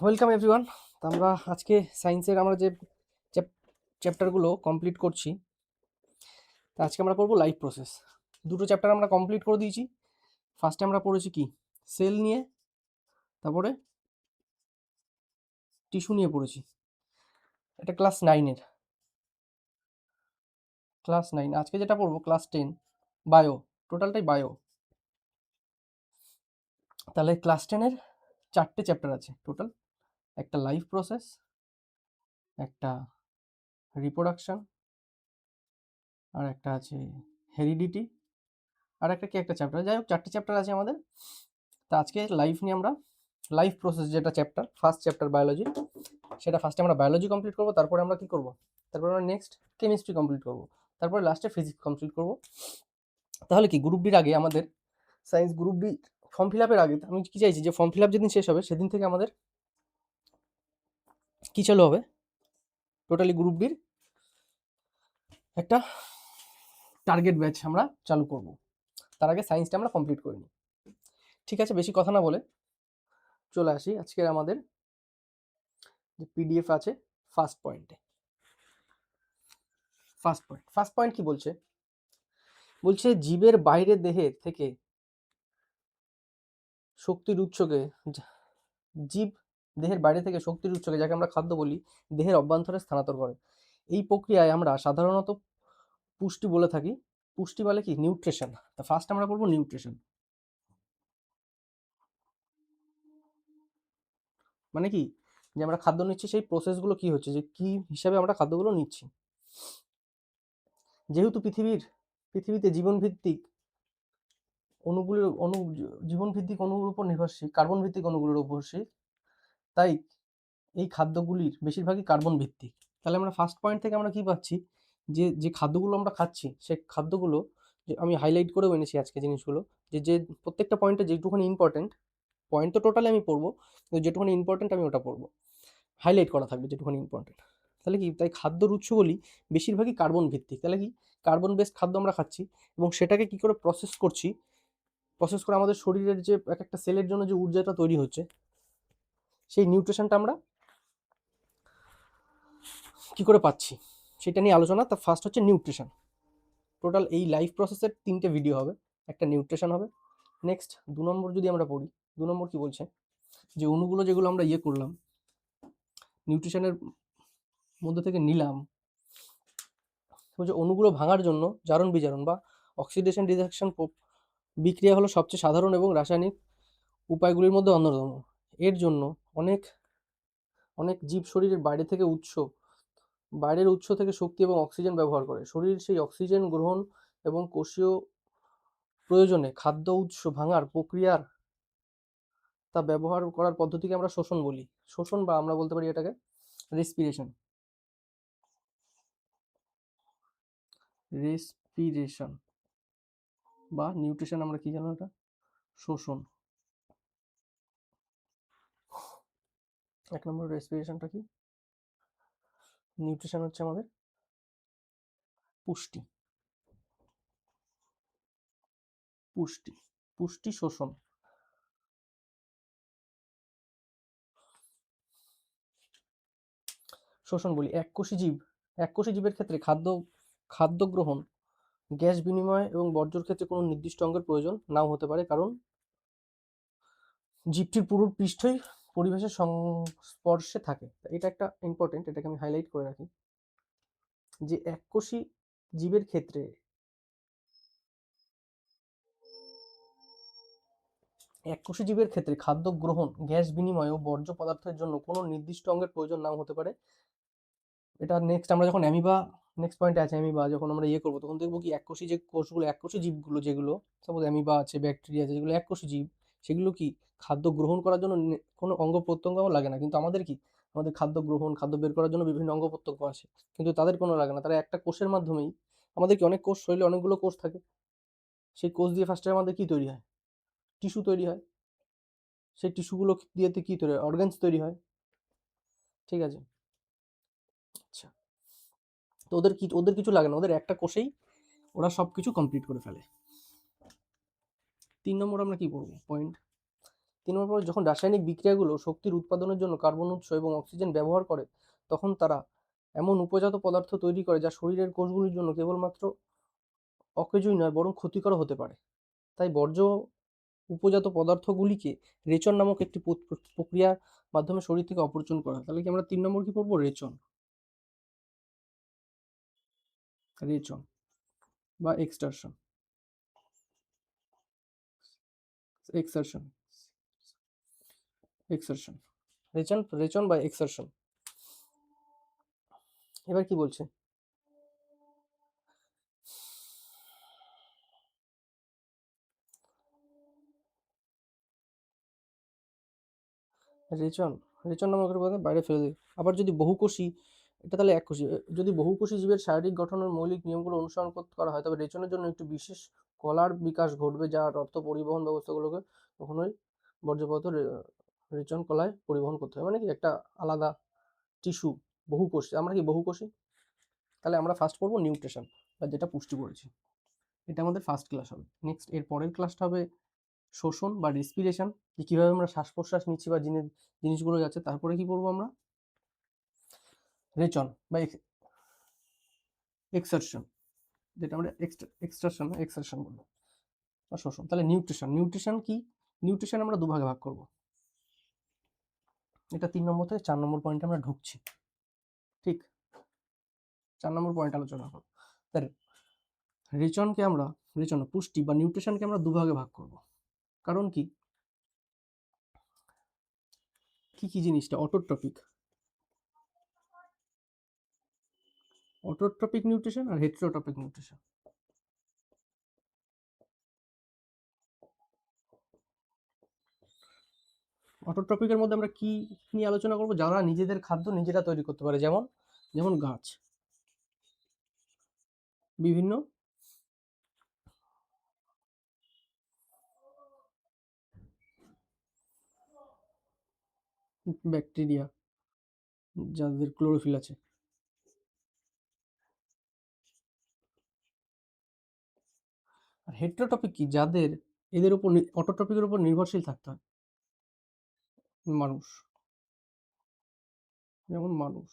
Welcome everyone. তো আমরা আজকে সায়েন্সের আমরা যে চ্যাপ্টারগুলো কমপ্লিট করছি, তো আজকে আমরা পড়বো লাইফ প্রসেস। দুটো চ্যাপ্টার আমরা কমপ্লিট করে দিয়েছি। ফার্স্টে আমরা পড়েছি কি সেল নিয়ে, তারপরে টিস্যু নিয়ে পড়েছি। এটা ক্লাস নাইন। আজকে যেটা পড়বো ক্লাস 10, বায়ো, টোটালটাই বায়ো। তাহলে ক্লাস 10-এর 4টে চ্যাপ্টার আছে টোটাল। একটা লাইফ প্রসেস, একটা রিপ্রোডাকশন, আর একটা আছে হেরিডিটি, আর একটা কি একটা চ্যাপ্টার। যাই হোক 4টে চ্যাপ্টার আছে আমাদের। তো আজকে লাইফ নিয়ে আমরা লাইফ প্রসেস যেটা চ্যাপ্টার, ফার্স্ট চ্যাপ্টার বায়োলজি, সেটা ফার্স্টে আমরা বায়োলজি কমপ্লিট করবো। তারপরে আমরা কি করবো, তারপরে আমরা নেক্সট কেমিস্ট্রি কমপ্লিট করবো, তারপরে লাস্টে ফিজিক্স কমপ্লিট করবো। তাহলে কি গ্রুপ ডির আগে আমাদের, science group D form fill আপের আগে আমি কি চাইছি যে ফর্ম ফিল আপ যেদিন শেষ হবে সেদিন থেকে আমাদের কি চালু হবে, টোটালি গ্রুপ ডির একটা টার্গেট ব্যাচ আমরা চালু করব। তার আগে সায়েন্সটা আমরা কমপ্লিট করে নিই। ঠিক আছে, বেশি কথা না বলে চলে আসি আজকের আমাদের যে পিডিএফ আছে ফার্স্ট পয়েন্টে। ফার্স্ট পয়েন্ট কি বলছে, বলছে জীবের বাইরে দেহের থেকে শক্তির উৎসকে, জীব দেহের বাইরে থেকে শক্তির উৎসকে, যাকে আমরা খাদ্য বলি, দেহের অভ্যন্তরে স্থানান্তর করে। এই প্রক্রিয়ায় আমরা সাধারণত পুষ্টি বলে থাকি। পুষ্টি বলে কি নিউট্রিশন। তা ফার্স্ট আমরা বলবো নিউট্রিশন মানে কি, যে আমরা খাদ্য নিচ্ছি সেই প্রসেসগুলো কি হচ্ছে, যে কি হিসাবে আমরা খাদ্যগুলো নিচ্ছি। যেহেতু পৃথিবীতে জীবন ভিত্তিক অণুগুলোর উপর নির্ভরশীল, কার্বন ভিত্তিক অণুগুলোর উপর নির্ভরশীল, তাই এই খাদ্যগুলির বেশিরভাগই কার্বন ভিত্তিক। তাহলে আমরা ফার্স্ট পয়েন্ট থেকে আমরা কি পাচ্ছি, যে যে খাদ্যগুলো আমরা খাচ্ছি সেই খাদ্যগুলো, যে আমি হাইলাইট করেও এনেছি আজকে জিনিসগুলো, যে যে প্রত্যেকটা পয়েন্টে যেটুখানি ইম্পর্টেন্ট, পয়েন্ট তো টোটালি আমি পড়বো, কিন্তু যেটুখানি ইম্পর্টেন্ট আমি ওটা পড়বো, হাইলাইট করা থাকবে যেটুখানি ইম্পর্টেন্ট। তাহলে কি, তাই খাদ্যর উৎসগুলি বেশিরভাগই কার্বন ভিত্তিক। তাহলে কি, কার্বন বেসড খাদ্য আমরা খাচ্ছি এবং সেটাকে কি করে প্রসেস করে আমাদের শরীরের যে এক একটা সেলের জন্য যে ঊর্জাটা তৈরি হচ্ছে, সেই নিউট্রিশনটা আমরা কি করে পাচ্ছি সেটা নিয়ে আলোচনা। তা ফার্স্ট হচ্ছে নিউট্রিশন। টোটাল এই লাইফ প্রসেসের 3টে ভিডিও হবে, একটা নিউট্রিশন হবে। নেক্সট 2 নম্বর যদি আমরা পড়ি, 2 নম্বর কি বলছে, যে অণুগুলো যেগুলো আমরা করলাম নিউট্রিশনের মধ্যে থেকে নিলাম, বলছে অণুগুলো ভাঙার জন্য জারণ বিজারণ বা অক্সিডেশন রিডাকশন বিক্রিয়া হলো সবচেয়ে সাধারণ এবং রাসায়নিক উপায়গুলির মধ্যে অন্যতম। এর জন্য অনেক অনেক জীব শরীরের বাইরের উৎস থেকে শক্তি এবং অক্সিজেন ব্যবহার করে। শরীর সেই অক্সিজেন গ্রহণ এবং কোষীয় প্রয়োজনে খাদ্য উৎস ভাঙার প্রক্রিয়ার তা ব্যবহার করার পদ্ধতিকে আমরা শোষণ বলি। শোষণ, বা আমরা বলতে পারি এটাকে রেসপিরেশন। রেসপিরেশন বা নিউট্রিশন আমরা কি জানো, এটা শোষণ। 1 নম্বর রেসপিরেশনটা কি, নিউট্রিশন হচ্ছে আমাদের পুষ্টি। পুষ্টি পুষ্টি শোষণ। শোষণ বলি এককোষী জীবের ক্ষেত্রে খাদ্য গ্রহণ, গ্যাস বিনিময় এবং বর্জ্যর ক্ষেত্রে কোনো নির্দিষ্ট অঙ্গের প্রয়োজন নাও হতে পারে, কারণ জীবটির পুরো পৃষ্ঠই পরিবেশের সংস্পর্শে থাকে। এটা একটা ইম্পর্টেন্ট, এটাকে আমি হাইলাইট করে রাখি, যে এককোষী জীবের ক্ষেত্রে খাদ্য গ্রহণ, গ্যাস বিনিময় ও বর্জ্য পদার্থের জন্য কোনো নির্দিষ্ট অঙ্গের প্রয়োজন নাও হতে পারে। এটা নেক্সট আমরা যখন নেক্সট পয়েন্টে আছে অ্যামিবা, যখন আমরা করবো তখন দেখবো কি এককোষী যে কোষগুলো, এককোষী জীবগুলো যেগুলো, সাপোজ অ্যামিবা আছে, ব্যাকটেরিয়া আছে, যেগুলো এককোষী জীব, সেগুলো কি খাদ্য গ্রহণ করার জন্য কোনো অঙ্গ প্রত্যঙ্গ লাগে না। কিন্তু আমাদের খাদ্য গ্রহণ, খাদ্য বের করার জন্য বিভিন্ন অঙ্গ প্রত্যঙ্গ আছে, কিন্তু তাদের কোনো লাগে না। তারা একটা কোষের মাধ্যমেই, আমাদের কি অনেক কোষ, শরীরে অনেকগুলো কোষ থাকে, সেই কোষ দিয়ে ফার্স্টে আমাদের কি তৈরি হয়, টিস্যু তৈরি হয়। সেই টিস্যুগুলো দিয়ে কি তৈরি হয়, অর্গানস তৈরি হয়। ঠিক আছে, আচ্ছা। তো ওদের কিছু লাগে না, ওদের একটা কোষেই ওরা সবকিছু কমপ্লিট করে ফেলে। 3 নম্বর আমরা কি পড়বো পয়েন্ট, 3 নম্বর যখন রাসায়নিক বিক্রিয়াগুলো শক্তির উৎপাদনের জন্য কার্বন উৎস এবং অক্সিজেন ব্যবহার করে তখন তারা এমন উপজাত পদার্থ তৈরি করে যা শরীরের কোষগুলির জন্য কেবলমাত্র অকেজই নয় বরং ক্ষতিকরও হতে পারে। তাই বর্জ্য উপজাত পদার্থগুলিকে রেচন নামক একটি প্রক্রিয়ার মাধ্যমে শরীর থেকে অপচন করা হয়। তাহলে কি আমরা 3 নম্বর কি পড়বো? রেচন বা এক্সটারশন। রেচন বা এক্সারশন। এবার কি বলছে? রেচন নামক একটা পদার্থ বাইরে ফেলে দেয়। আবার যদি বহুকোষী, এটা তাহলে এককোষী, যদি বহুকোষী জীবের শারীরিক গঠনের মৌলিক নিয়মগুলো অনুসরণ করা হয় তবে রেচনের জন্য একটি বিশেষ কলার বিকাশ ঘটবে, যার অর্থ পরিবহন ব্যবস্থাগুলোকে কখনোই বর্জ্য পদার্থ রেচন কলায় পরিবহন করতে হবে। মানে কি একটা আলাদা টিস্যু বহুকোষী, আমরা কি বহুকোষী। তাহলে আমরা ফার্স্ট পড়বো নিউট্রিশন, বা যেটা পুষ্টি পড়েছি, এটা আমাদের ফার্স্ট ক্লাস হবে। নেক্সট এর পরের ক্লাসটা হবে শোষণ বা রেসপিরেশন, যে কীভাবে আমরা শ্বাস প্রশ্বাস নিচ্ছি বা জিনিসগুলো যাচ্ছে। তারপরে কি করবো আমরা? রেচন বা এক্সারশন, যেটা আমরা এক্সারশন বলবো, বা শোষণ। তাহলে নিউট্রিশন কি? নিউট্রিশন আমরা দুভাগে ভাগ করব। এটা 3 নম্বর থেকে 4 নম্বর পয়েন্টে আমরা ঢুকছি। ঠিক, 4 নম্বর পয়েন্ট আলোচনা করব। তাহলে রেচন পুষ্টি বা নিউট্রিশনকে আমরা দুভাগে ভাগ করব। কারণ কি কি জিনিসটা? অটোট্রপিক নিউট্রিশন আর হেটেরোট্রপিক নিউট্রিশন। অটোট্রপিকের মধ্যে আমরা কি নিয়ে আলোচনা করব? যারা নিজেদের খাদ্য নিজেরা তৈরি করতে পারে, যেমন গাছ, বিভিন্ন ব্যাকটেরিয়া যাদের ক্লোরোফিল আছে। আর হেটেরোট্রপিক কি? যাদের এদের উপর অটোট্রপিকের উপর নির্ভরশীল থাকতে হয়, যেমন মানুষ।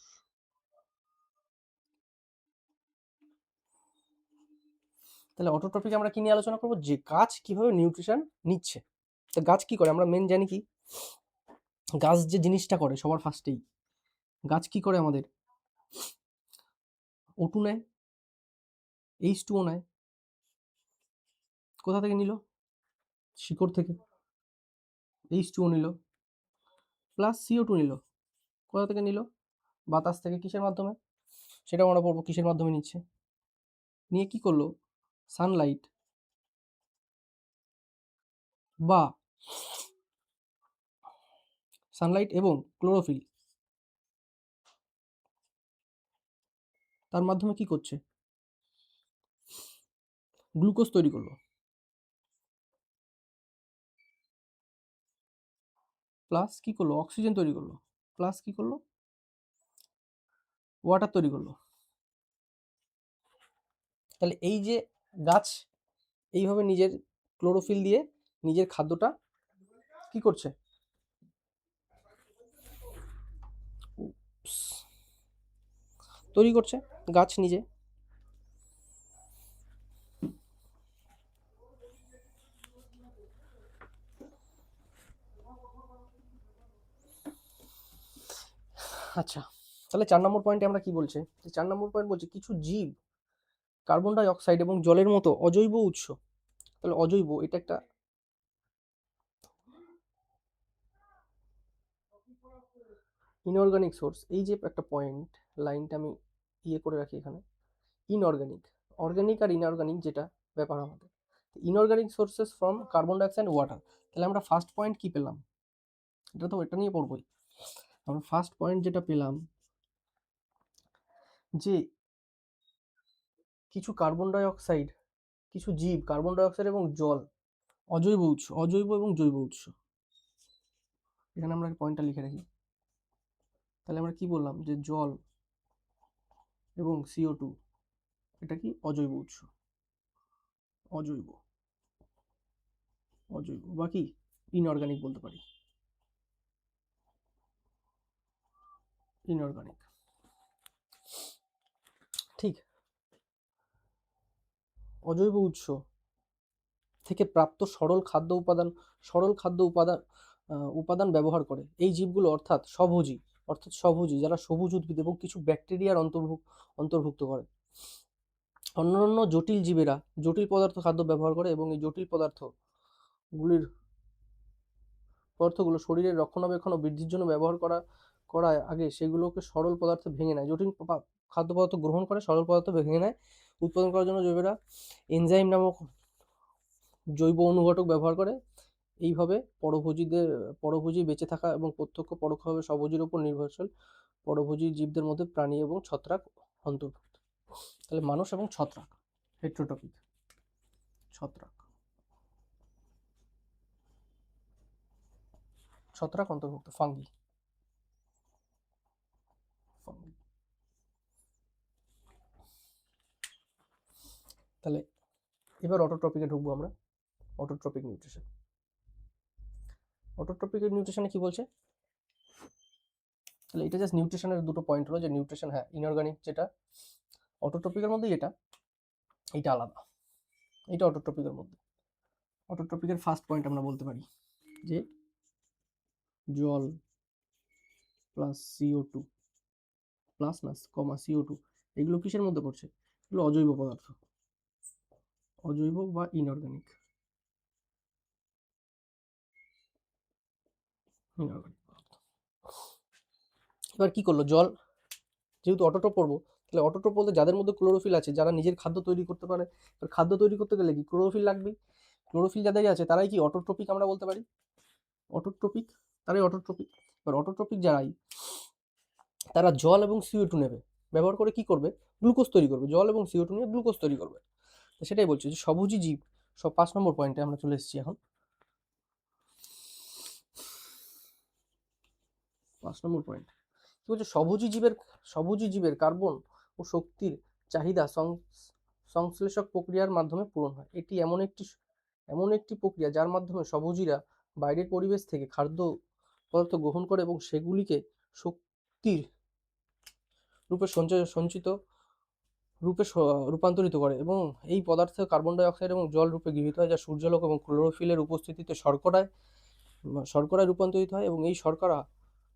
তাহলে অটোট্রপিক আমরা কি নিয়ে আলোচনা করব? যে গাছ কিভাবে নিউট্রিশন নিচ্ছে। তো গাছ কি করে? আমরা মেন জানি কি গাছ যে জিনিসটা করে, সবার ফার্স্টেই গাছ কি করে? আমাদের O2 নেয়, H2O নেয়। কোথা থেকে নিল? শিকড় থেকে। H2O নিল, প্লাস CO2 নিল। কোথা থেকে নিল? বাতাস থেকে। কিসের মাধ্যমে? সেটাও আমরা পড়বো কিসের মাধ্যমে নিচ্ছে। নিয়ে কি করলো? সানলাইট এবং ক্লোরোফিল, তার মাধ্যমে কি করছে? গ্লুকোজ তৈরি করলো, প্লাস কি করলো? অক্সিজেন তৈরি করলো, প্লাস কি করলো? ওয়াটার তৈরি করলো। তাহলে এই যে গাছ এইভাবে নিজের ক্লোরোফিল দিয়ে নিজের খাদ্যটা কি করছে? তৈরি করছে গাছ নিজে। আচ্ছা, তাহলে 4 নম্বর পয়েন্টে আমরা কি বলছে? 4 নম্বর পয়েন্ট বলছে কিছু জীব কার্বন ডাই অক্সাইড এবং জলের মতো অজৈব উৎস। তাহলে অজৈব, এটা একটা ইনঅর্গানিক সোর্স। এই যে একটা পয়েন্ট, লাইনটা আমি করে রাখি এখানে। ইনঅর্গানিক, অর্গানিক আর ইনঅর্গানিক যেটা ব্যাপার আমাদের। Inorganic sources from carbon dioxide water. তাহলে আমরা ফার্স্ট পয়েন্ট কি পেলাম? এটা নিয়ে পড়বোই। আমরা ফার্স্ট পয়েন্ট যেটা পেলাম যে কিছু কার্বন ডাই অক্সাইড, কিছু জীব কার্বন ডাই অক্সাইড এবং জল, অজৈব এবং জৈব উৎস। এখানে আমরা পয়েন্টটা লিখে রাখি। তাহলে আমরা কি বললাম? যে জল এবং CO2 এটা কি? অজৈব উৎস। অজৈব বা কি? ইনঅর্গানিক বলতে পারি, ইনঅর্গানিক। ঠিক, অজৈব উৎস থেকে প্রাপ্ত সরল খাদ্য উপাদান ব্যবহার করে এই জীবগুলো, অর্থাৎ স্বভোজী যারা সবুজ উদ্ভিদ এবং কিছু ব্যাকটেরিয়ার অন্তর্ভুক্ত করে। অন্যান্য জটিল জীবেরা জটিল খাদ্য ব্যবহার করে এবং এই জটিল পদার্থগুলো শরীরের রক্ষণাবেক্ষণ ও বৃদ্ধির জন্য ব্যবহার করার আগে সেগুলোকে সরল পদার্থে ভেঙে নেয়। জটিল খাদ্য পদার্থ গ্রহণ করে সরল পদার্থ ভেঙে নেয়। উৎপাদন করার জন্য জৈবেরা এনজাইম নামক জৈব অনুঘটক ব্যবহার করে। এইভাবে পরভোজী বেঁচে থাকা এবং প্রত্যক্ষ পরোক্ষভাবে স্বভোজীর উপর নির্ভরশীল পরভোজী জীবদের মধ্যে প্রাণী এবং ছত্রাক অন্তর্ভুক্ত। তাহলে মানুষ এবং ছত্রাক, হেটেরোটপিক, ছত্রাক অন্তর্ভুক্ত, ফাঙ্গি। তাহলে এবার অটোট্রপিকে ঢুকবো আমরা। Autotrophic nutrition. অটোট্রপিকের নিউট্রিশনে কি বলছে, তাহলে এটা জাস্ট নিউট্রিশনের দুটো পয়েন্ট হলো যে নিউট্রিশন, হ্যাঁ ইনঅর্গানিক যেটা অটোট্রপিকের মধ্যে, এটা আলাদা, এটা অটোট্রপিকের মধ্যে। অটোট্রপিকের ফার্স্ট পয়েন্ট আমরা বলতে পারি যে জল প্লাস CO2 প্লাস না CO2 এগুলো কিসের মধ্যে পড়ছে, এগুলো অজৈব পদার্থ, অজৈব বা ইনঅর্গানিক। এবার কি করলো, জল যেহেতু অটোট্রপ পড়বো, তাহলে অটোট্রপ বলতে যাদের মধ্যে ক্লোরোফিল আছে, যারা নিজের খাদ্য তৈরি করতে পারে। এবার খাদ্য তৈরি করতে গেলে কি ক্লোরোফিল লাগবে, ক্লোরোফিল যাদের আছে তারাই কি অটোট্রপিক আমরা বলতে পারি, অটোট্রপিক, তারাই অটোট্রপিক। এবার অটোট্রপিক যারাই, তারা জল এবং CO2 নেবে, ব্যবহার করে কি করবে, গ্লুকোজ তৈরি করবে, জল এবং CO2 নিয়ে গ্লুকোজ তৈরি করবে। সেটাই বলছে যে সবুজী জীব, 5 নম্বর পয়েন্টে আমরা চলে এসেছি এখন। 5 নম্বর পয়েন্ট কি বলছে, সবুজী জীবের কার্বন ও শক্তির চাহিদা সংশ্লেষক প্রক্রিয়ার মাধ্যমে পূরণ হয়। এটি এমন একটি প্রক্রিয়া যার মাধ্যমে সবুজীরা বাইরের পরিবেশ থেকে খাদ্য পদার্থ গ্রহণ করে এবং সেগুলিকে শক্তির রূপে সঞ্চিত রূপে রূপান্তরিত করে এবং এই পদার্থ কার্বন ডাই অক্সাইড এবং জল রূপে গৃহীত হয়, যা সূর্যালোক এবং ক্লোরোফিলের উপস্থিতিতে শর্করায় রূপান্তরিত হয় এবং এই শর্করা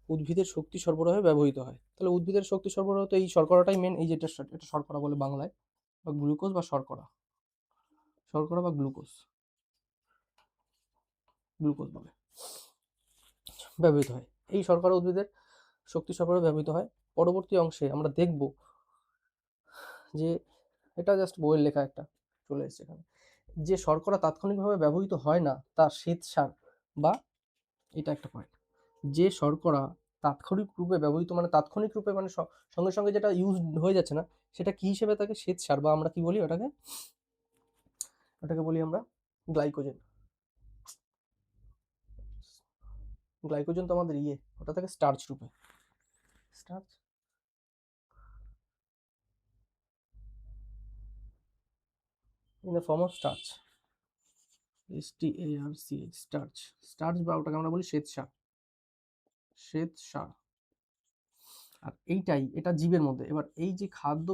উদ্ভিদের শক্তি সরবরাহে ব্যবহৃত হয়। তাহলে উদ্ভিদের শক্তি সরবরাহ তো এই শর্করাটাই মেন, এই যেটা এটা শর্করা বলে বাংলায়, বা গ্লুকোজ বা শর্করা বা গ্লুকোজ বলে ব্যবহৃত হয়। এই শর্করা উদ্ভিদের শক্তি সরবরাহে ব্যবহৃত হয়। পরবর্তী অংশে আমরা দেখব যে এটা জাস্ট বইয়ের লেখা একটা চলে এসেছে এখানে, যে শর্করা তাৎক্ষণিকভাবে ব্যবহৃত হয় না তা শ্বেতসার, বা এটা একটা পয়েন্ট, যে শর্করা তাৎক্ষণিক রূপে ব্যবহৃত মানে সঙ্গে সঙ্গে যেটা ইউজ হয়ে যাচ্ছে না, সেটা কি হিসেবে থাকে, শ্বেতসার, বা আমরা কি বলি ওটাকে বলি আমরা গ্লাইকোজেন। গ্লাইকোজেন তো আমাদের ওটা থাকে স্টার্চ রূপে, starch, in the form of starch, starch, বা ওটাকে আমরা বলি শ্বেতসার। আর এটা জীবের মধ্যে। এবার এই যে খাদ্য,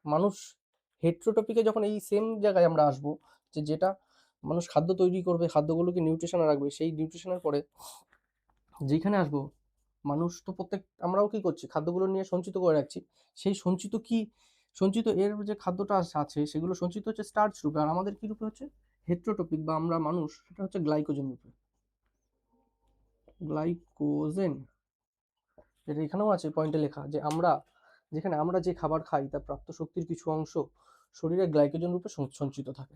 মানুষ হেটেরোটপিকে যখন এই সেম জায়গায় আমরা আসবো, যেটা মানুষ খাদ্য তৈরি করবে, খাদ্যগুলোকে নিউট্রিশনে রাখবে, সেই নিউট্রিশনের পরে যেখানে আসবো, মানুষ তো আমরাও কি করছি, খাদ্যগুলো নিয়ে সঞ্চিত করে রাখছি। সেই সঞ্চিত এর যে খাদ্যটা আছে সেগুলো সঞ্চিত হচ্ছে স্টার্চ রূপে, আর আমাদের কি রূপে হচ্ছে, হেটেরোটপিক বা আমরা মানুষ, সেটা হচ্ছে গ্লাইকোজেন রূপে। গ্লাইকোজেন, যেটা এখানেও আছে পয়েন্টে লেখা, যে যেখানে আমরা যে খাবার খাই তার প্রাপ্ত শক্তির কিছু অংশ শরীরে গ্লাইকোজেন রূপে সঞ্চিত থাকে।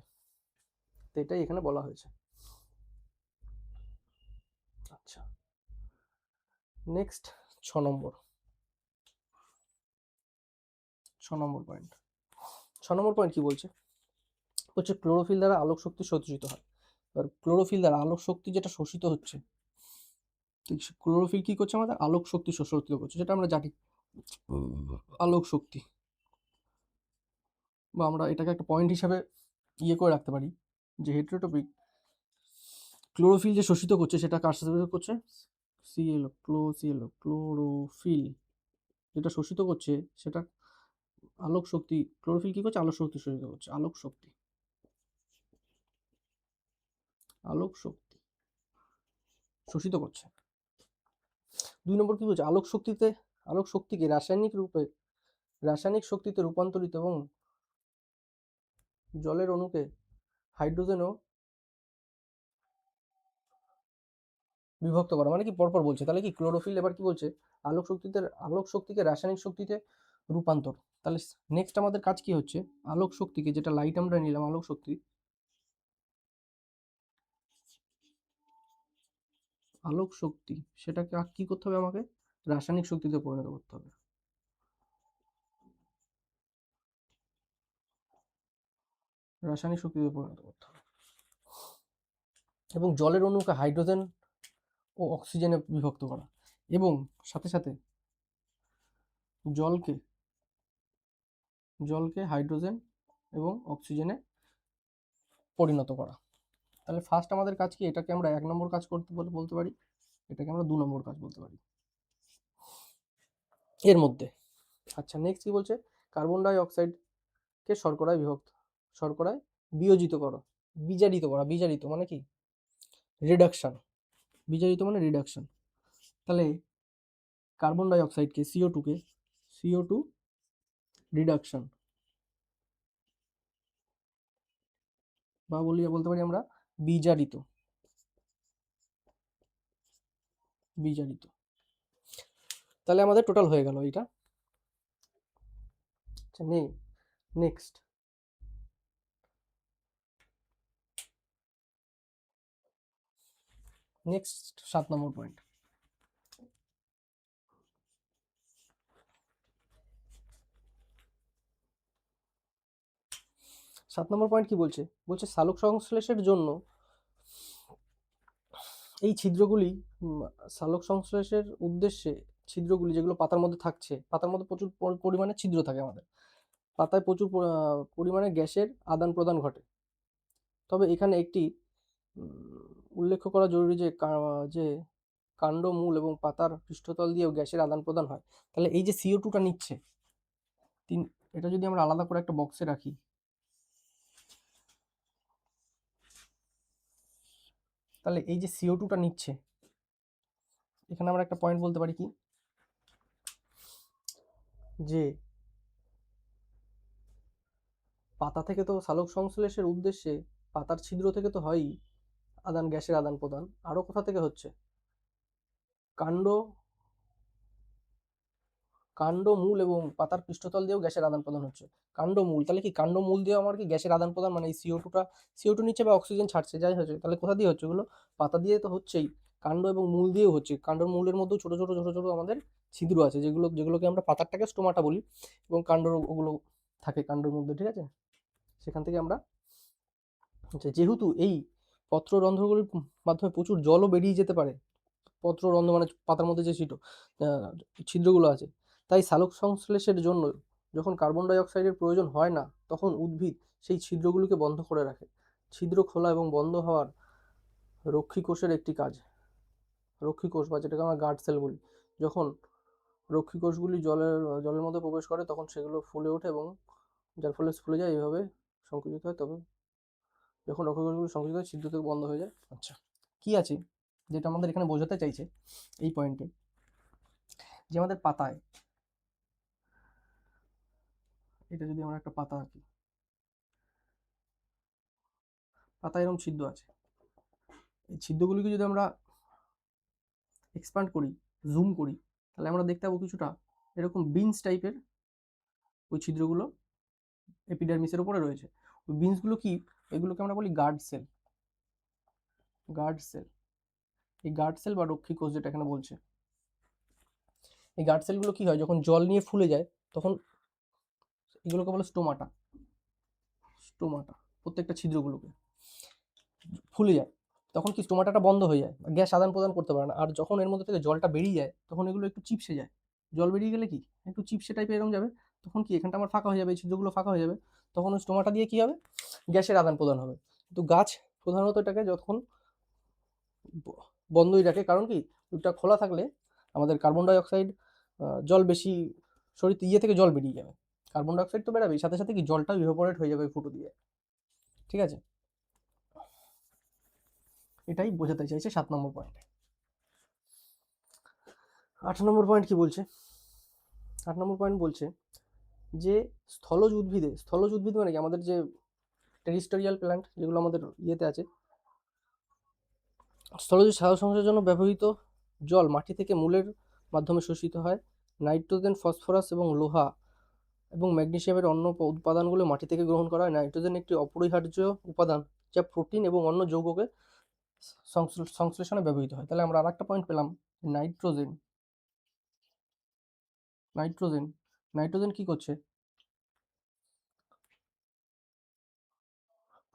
তো এটাই এখানে বলা হয়েছে। আচ্ছা, নেক্সট 6 নম্বর পয়েন্ট। 6 নম্বর পয়েন্ট কি বলছে, ক্লোরোফিল দ্বারা আলোক শক্তি শোষিত হয়। এবার ক্লোরোফিল দ্বারা আলোক শক্তি যেটা শোষিত হচ্ছে, ক্লোরোফিল কি করছে, আমাদের আলোক শক্তি শোষিত করছে, যেটা আমরা জানি আলোক শক্তি, বা আমরা এটাকে একটা পয়েন্ট হিসাবে করে রাখতে পারি যে হেটেরোটপিক ক্লোরোফিল যে শোষিত করছে সেটা কার সাথে বিক্রিয়া করছে? ক্লোরোফিল যেটা শোষিত করছে সেটা আলোক শক্তি, ক্লোরোফিল কি করছে? আলোক শক্তি শোষিত করছে, আলোক শক্তি শোষিত করছে। 2 নম্বর কি বলছে? আলোক শক্তিকে রাসায়নিক শক্তিতে রূপান্তরিত এবং জলের অণুকে হাইড্রোজেন ও বিভক্ত করা। মানে কি পরপর বলছে, তাহলে কি ক্লোরোফিল এবার কি বলছে? আলোক শক্তিকে রাসায়নিক শক্তিতে রূপান্তর। তাহলে নেক্সট আমাদের কাজ কি হচ্ছে? আলোক শক্তিকে, যেটা লাইট আমরা নিলাম, আলোক শক্তি সেটাকে কি করতে হবে? আমাকে রাসায়নিক শক্তিতে পরিণত করতে হবে। রাসায়নিক শক্তিতে পরিণত করতে হবে এবং জলের অণুকে হাইড্রোজেন ও অক্সিজেনে বিভক্ত করা এবং সাথে সাথে জলকে হাইড্রোজেন এবং অক্সিজেনে পরিণত করা। তাহলে ফার্স্ট আমাদের কাজ কি? এটাকে আমরা 1 নম্বর কাজ করতে বলতে পারি, এটাকে আমরা 2 নম্বর কাজ বলতে পারি এর মধ্যে। আচ্ছা, নেক্সট কি বলছে? কার্বন ডাই অক্সাইডকে শর্করায় বিয়োজিত করো, বিজারিত মানে কি? রিডাকশন। বিজারিত মানে রিডাকশন। তাহলে কার্বন ডাই অক্সাইডকে CO2 রিডাকশন, বা বলতে পারি আমরা বিজারিত। তাহলে আমাদের টোটাল হয়ে গেল এটা। আচ্ছা, নেক্সট 7 নম্বর পয়েন্ট। 7 নম্বর পয়েন্ট কি বলছে? বলছে সালোক সংশ্লেষের জন্য এই ছিদ্রগুলি, সালোক সংশ্লেষের উদ্দেশ্যে ছিদ্রগুলি যেগুলো পাতার মধ্যে থাকছে, পাতার মধ্যে প্রচুর পরিমাণে ছিদ্র থাকে, আমাদের পাতায় প্রচুর পরিমাণে গ্যাসের আদান প্রদান ঘটে। তবে এখানে একটি উল্লেখ করা জরুরি যে কাণ্ড, মূল এবং পাতার পৃষ্ঠতল দিয়েও গ্যাসের আদান প্রদান হয়। তাহলে এই যে CO2টা নিচ্ছে, এটা যদি আমরা আলাদা করে একটা বক্সে রাখি, তাহলে এই যে CO2টা নিচ্ছে, এখানে আমরা একটা পয়েন্ট বলতে পারি কি, যে পাতা থেকে তো সালোক সংশ্লেষের উদ্দেশ্যে পাতার ছিদ্র থেকে তো হয়ই গ্যাসের আদান প্রদান, আরো কোথা থেকে হচ্ছে? কাণ্ড, মূল এবং পাতার পৃষ্ঠতল দিয়েও গ্যাসের আদান প্রদান হচ্ছে। কাণ্ড, মূল, তাহলে কি কাণ্ড, মূল দিয়েও আমার কি গ্যাসের আদান প্রদান, মানে এই CO2 নিচ্ছে বা অক্সিজেন ছাড়ছে, যাই হচ্ছে, তাহলে কোথা দিয়ে হচ্ছে? ওগুলো পাতা দিয়ে তো হচ্ছেই, কাণ্ড এবং মূল দিয়েও হচ্ছে। কাণ্ড মূলের মধ্যেও ছোট ছোট আমাদের ছিদ্র আছে, যেগুলোকে আমরা পাতারটাকে স্টোমাটা বলি, এবং কাণ্ডর ওগুলো থাকে কাণ্ডের মধ্যে, ঠিক আছে? সেখান থেকে আমরা, যেহেতু এই পত্ররন্ধ্রগুলির মাধ্যমে প্রচুর জলও বেরিয়ে যেতে পারে, পত্ররন্ধ্র মানে পাতার মধ্যে যে ছিদ্রগুলো আছে, তাই সালোক সংশ্লেষের জন্য যখন কার্বন ডাই অক্সাইডের প্রয়োজন হয় না, তখন উদ্ভিদ সেই ছিদ্রগুলিকে বন্ধ করে রাখে। ছিদ্র খোলা এবং বন্ধ হওয়ার রক্ষী কোষের একটি কাজ। রক্ষী কোষ, বা যেটাকে আমরা গার্ড সেল বলি, যখন রক্ষী কোষগুলি জলের মধ্যে প্রবেশ করে, তখন সেগুলো ফুলে ওঠে এবং যার ফলে ফুলে যায়, এইভাবে সংকুচিত হয়। তবে যখন রক্ষী কোষগুলি সংকুচিত হয়, ছিদ্র থেকে বন্ধ হয়ে যায়। আচ্ছা, কি আছে যেটা আমাদের এখানে বোঝাতে চাইছে এই পয়েন্টে, যে আমাদের পাতায়, এটা যদি আমরা একটা পাতা আঁকি, পাতায় এরকম ছিদ্র আছে, এই ছিদ্রগুলিকে যদি আমরা এক্সপ্যান্ড করি, জুম করি, তাহলে আমরা দেখতে পাবো কিছুটা এরকম বিনস টাইপের ওই ছিদ্রগুলো এপিডার্মিসের উপরে রয়েছে। ওই বিনসগুলো কি? এগুলোকে আমরা বলি গার্ড সেল। এই গার্ড সেল বা রক্ষী কোষ যেটা এখানে বলছে, এই গার্ড সেলগুলো কি হয়, যখন জল নিয়ে ফুলে যায়, তখন এগুলোকে বলে স্টোমাটা। প্রত্যেকটা ছিদ্রগুলোকে ফুলে যায়, তখন কি স্টোমাটাটা বন্ধ হয়ে যায়, গ্যাস আদান প্রদান করতে পারে না। আর যখন এর মধ্যে থেকে জলটা বেরিয়ে যায়, তখন এগুলো একটু চিপসে যায়। জল বেরিয়ে গেলে কি একটু চিপসে টাইপের এরকম যাবে, তখন কি এখানটা আমার ফাঁকা হয়ে যাবে, এই ছিদ্রগুলো ফাঁকা হয়ে যাবে, তখন ওই স্টোমাটা দিয়ে কি হবে? গ্যাসের আদান প্রদান হবে। কিন্তু গাছ প্রধানত এটাকে যখন বন্ধই রাখে, কারণ কি টুইটটা খোলা থাকলে আমাদের কার্বন ডাই অক্সাইড, জল বেশি, শরীর থেকে জল বেরিয়ে যাবে, কার্বন ডাই অক্সাইড তো বেরাবেই, সাথে সাথে কি জলটাও ইভাপোরেট হয়ে যাবে ফুটো দিয়ে। ঠিক আছে, এটাই বোঝাতে চাইছে 7 নম্বর পয়েন্টে। 8 নম্বর পয়েন্ট কি বলছে? 8 নম্বর পয়েন্ট বলছে যে স্থলজ উদ্ভিদ মানে কি আমাদের যে টেরিস্টোরিয়াল প্ল্যান্ট যেগুলো আমাদের ইয়েতে আছে, স্থলজ সার সংগ্রহের জন্য ব্যবহৃত জল মাটি থেকে মূলের মাধ্যমে শোষিত হয়। নাইট্রোজেন, ফসফরাস এবং লোহা এবং ম্যাগনেসিয়ামের অন্য উপাদানগুলো মাটি থেকে গ্রহণ করা হয়। নাইট্রোজেন একটি অপরিহার্য উপাদান যা প্রোটিন এবং অন্য যৌগকে সংশ্লেষণে ব্যবহৃত হয়। তাহলে আমরা আরেকটা পয়েন্ট পেলাম, নাইট্রোজেন নাইট্রোজেন নাইট্রোজেন কি করছে?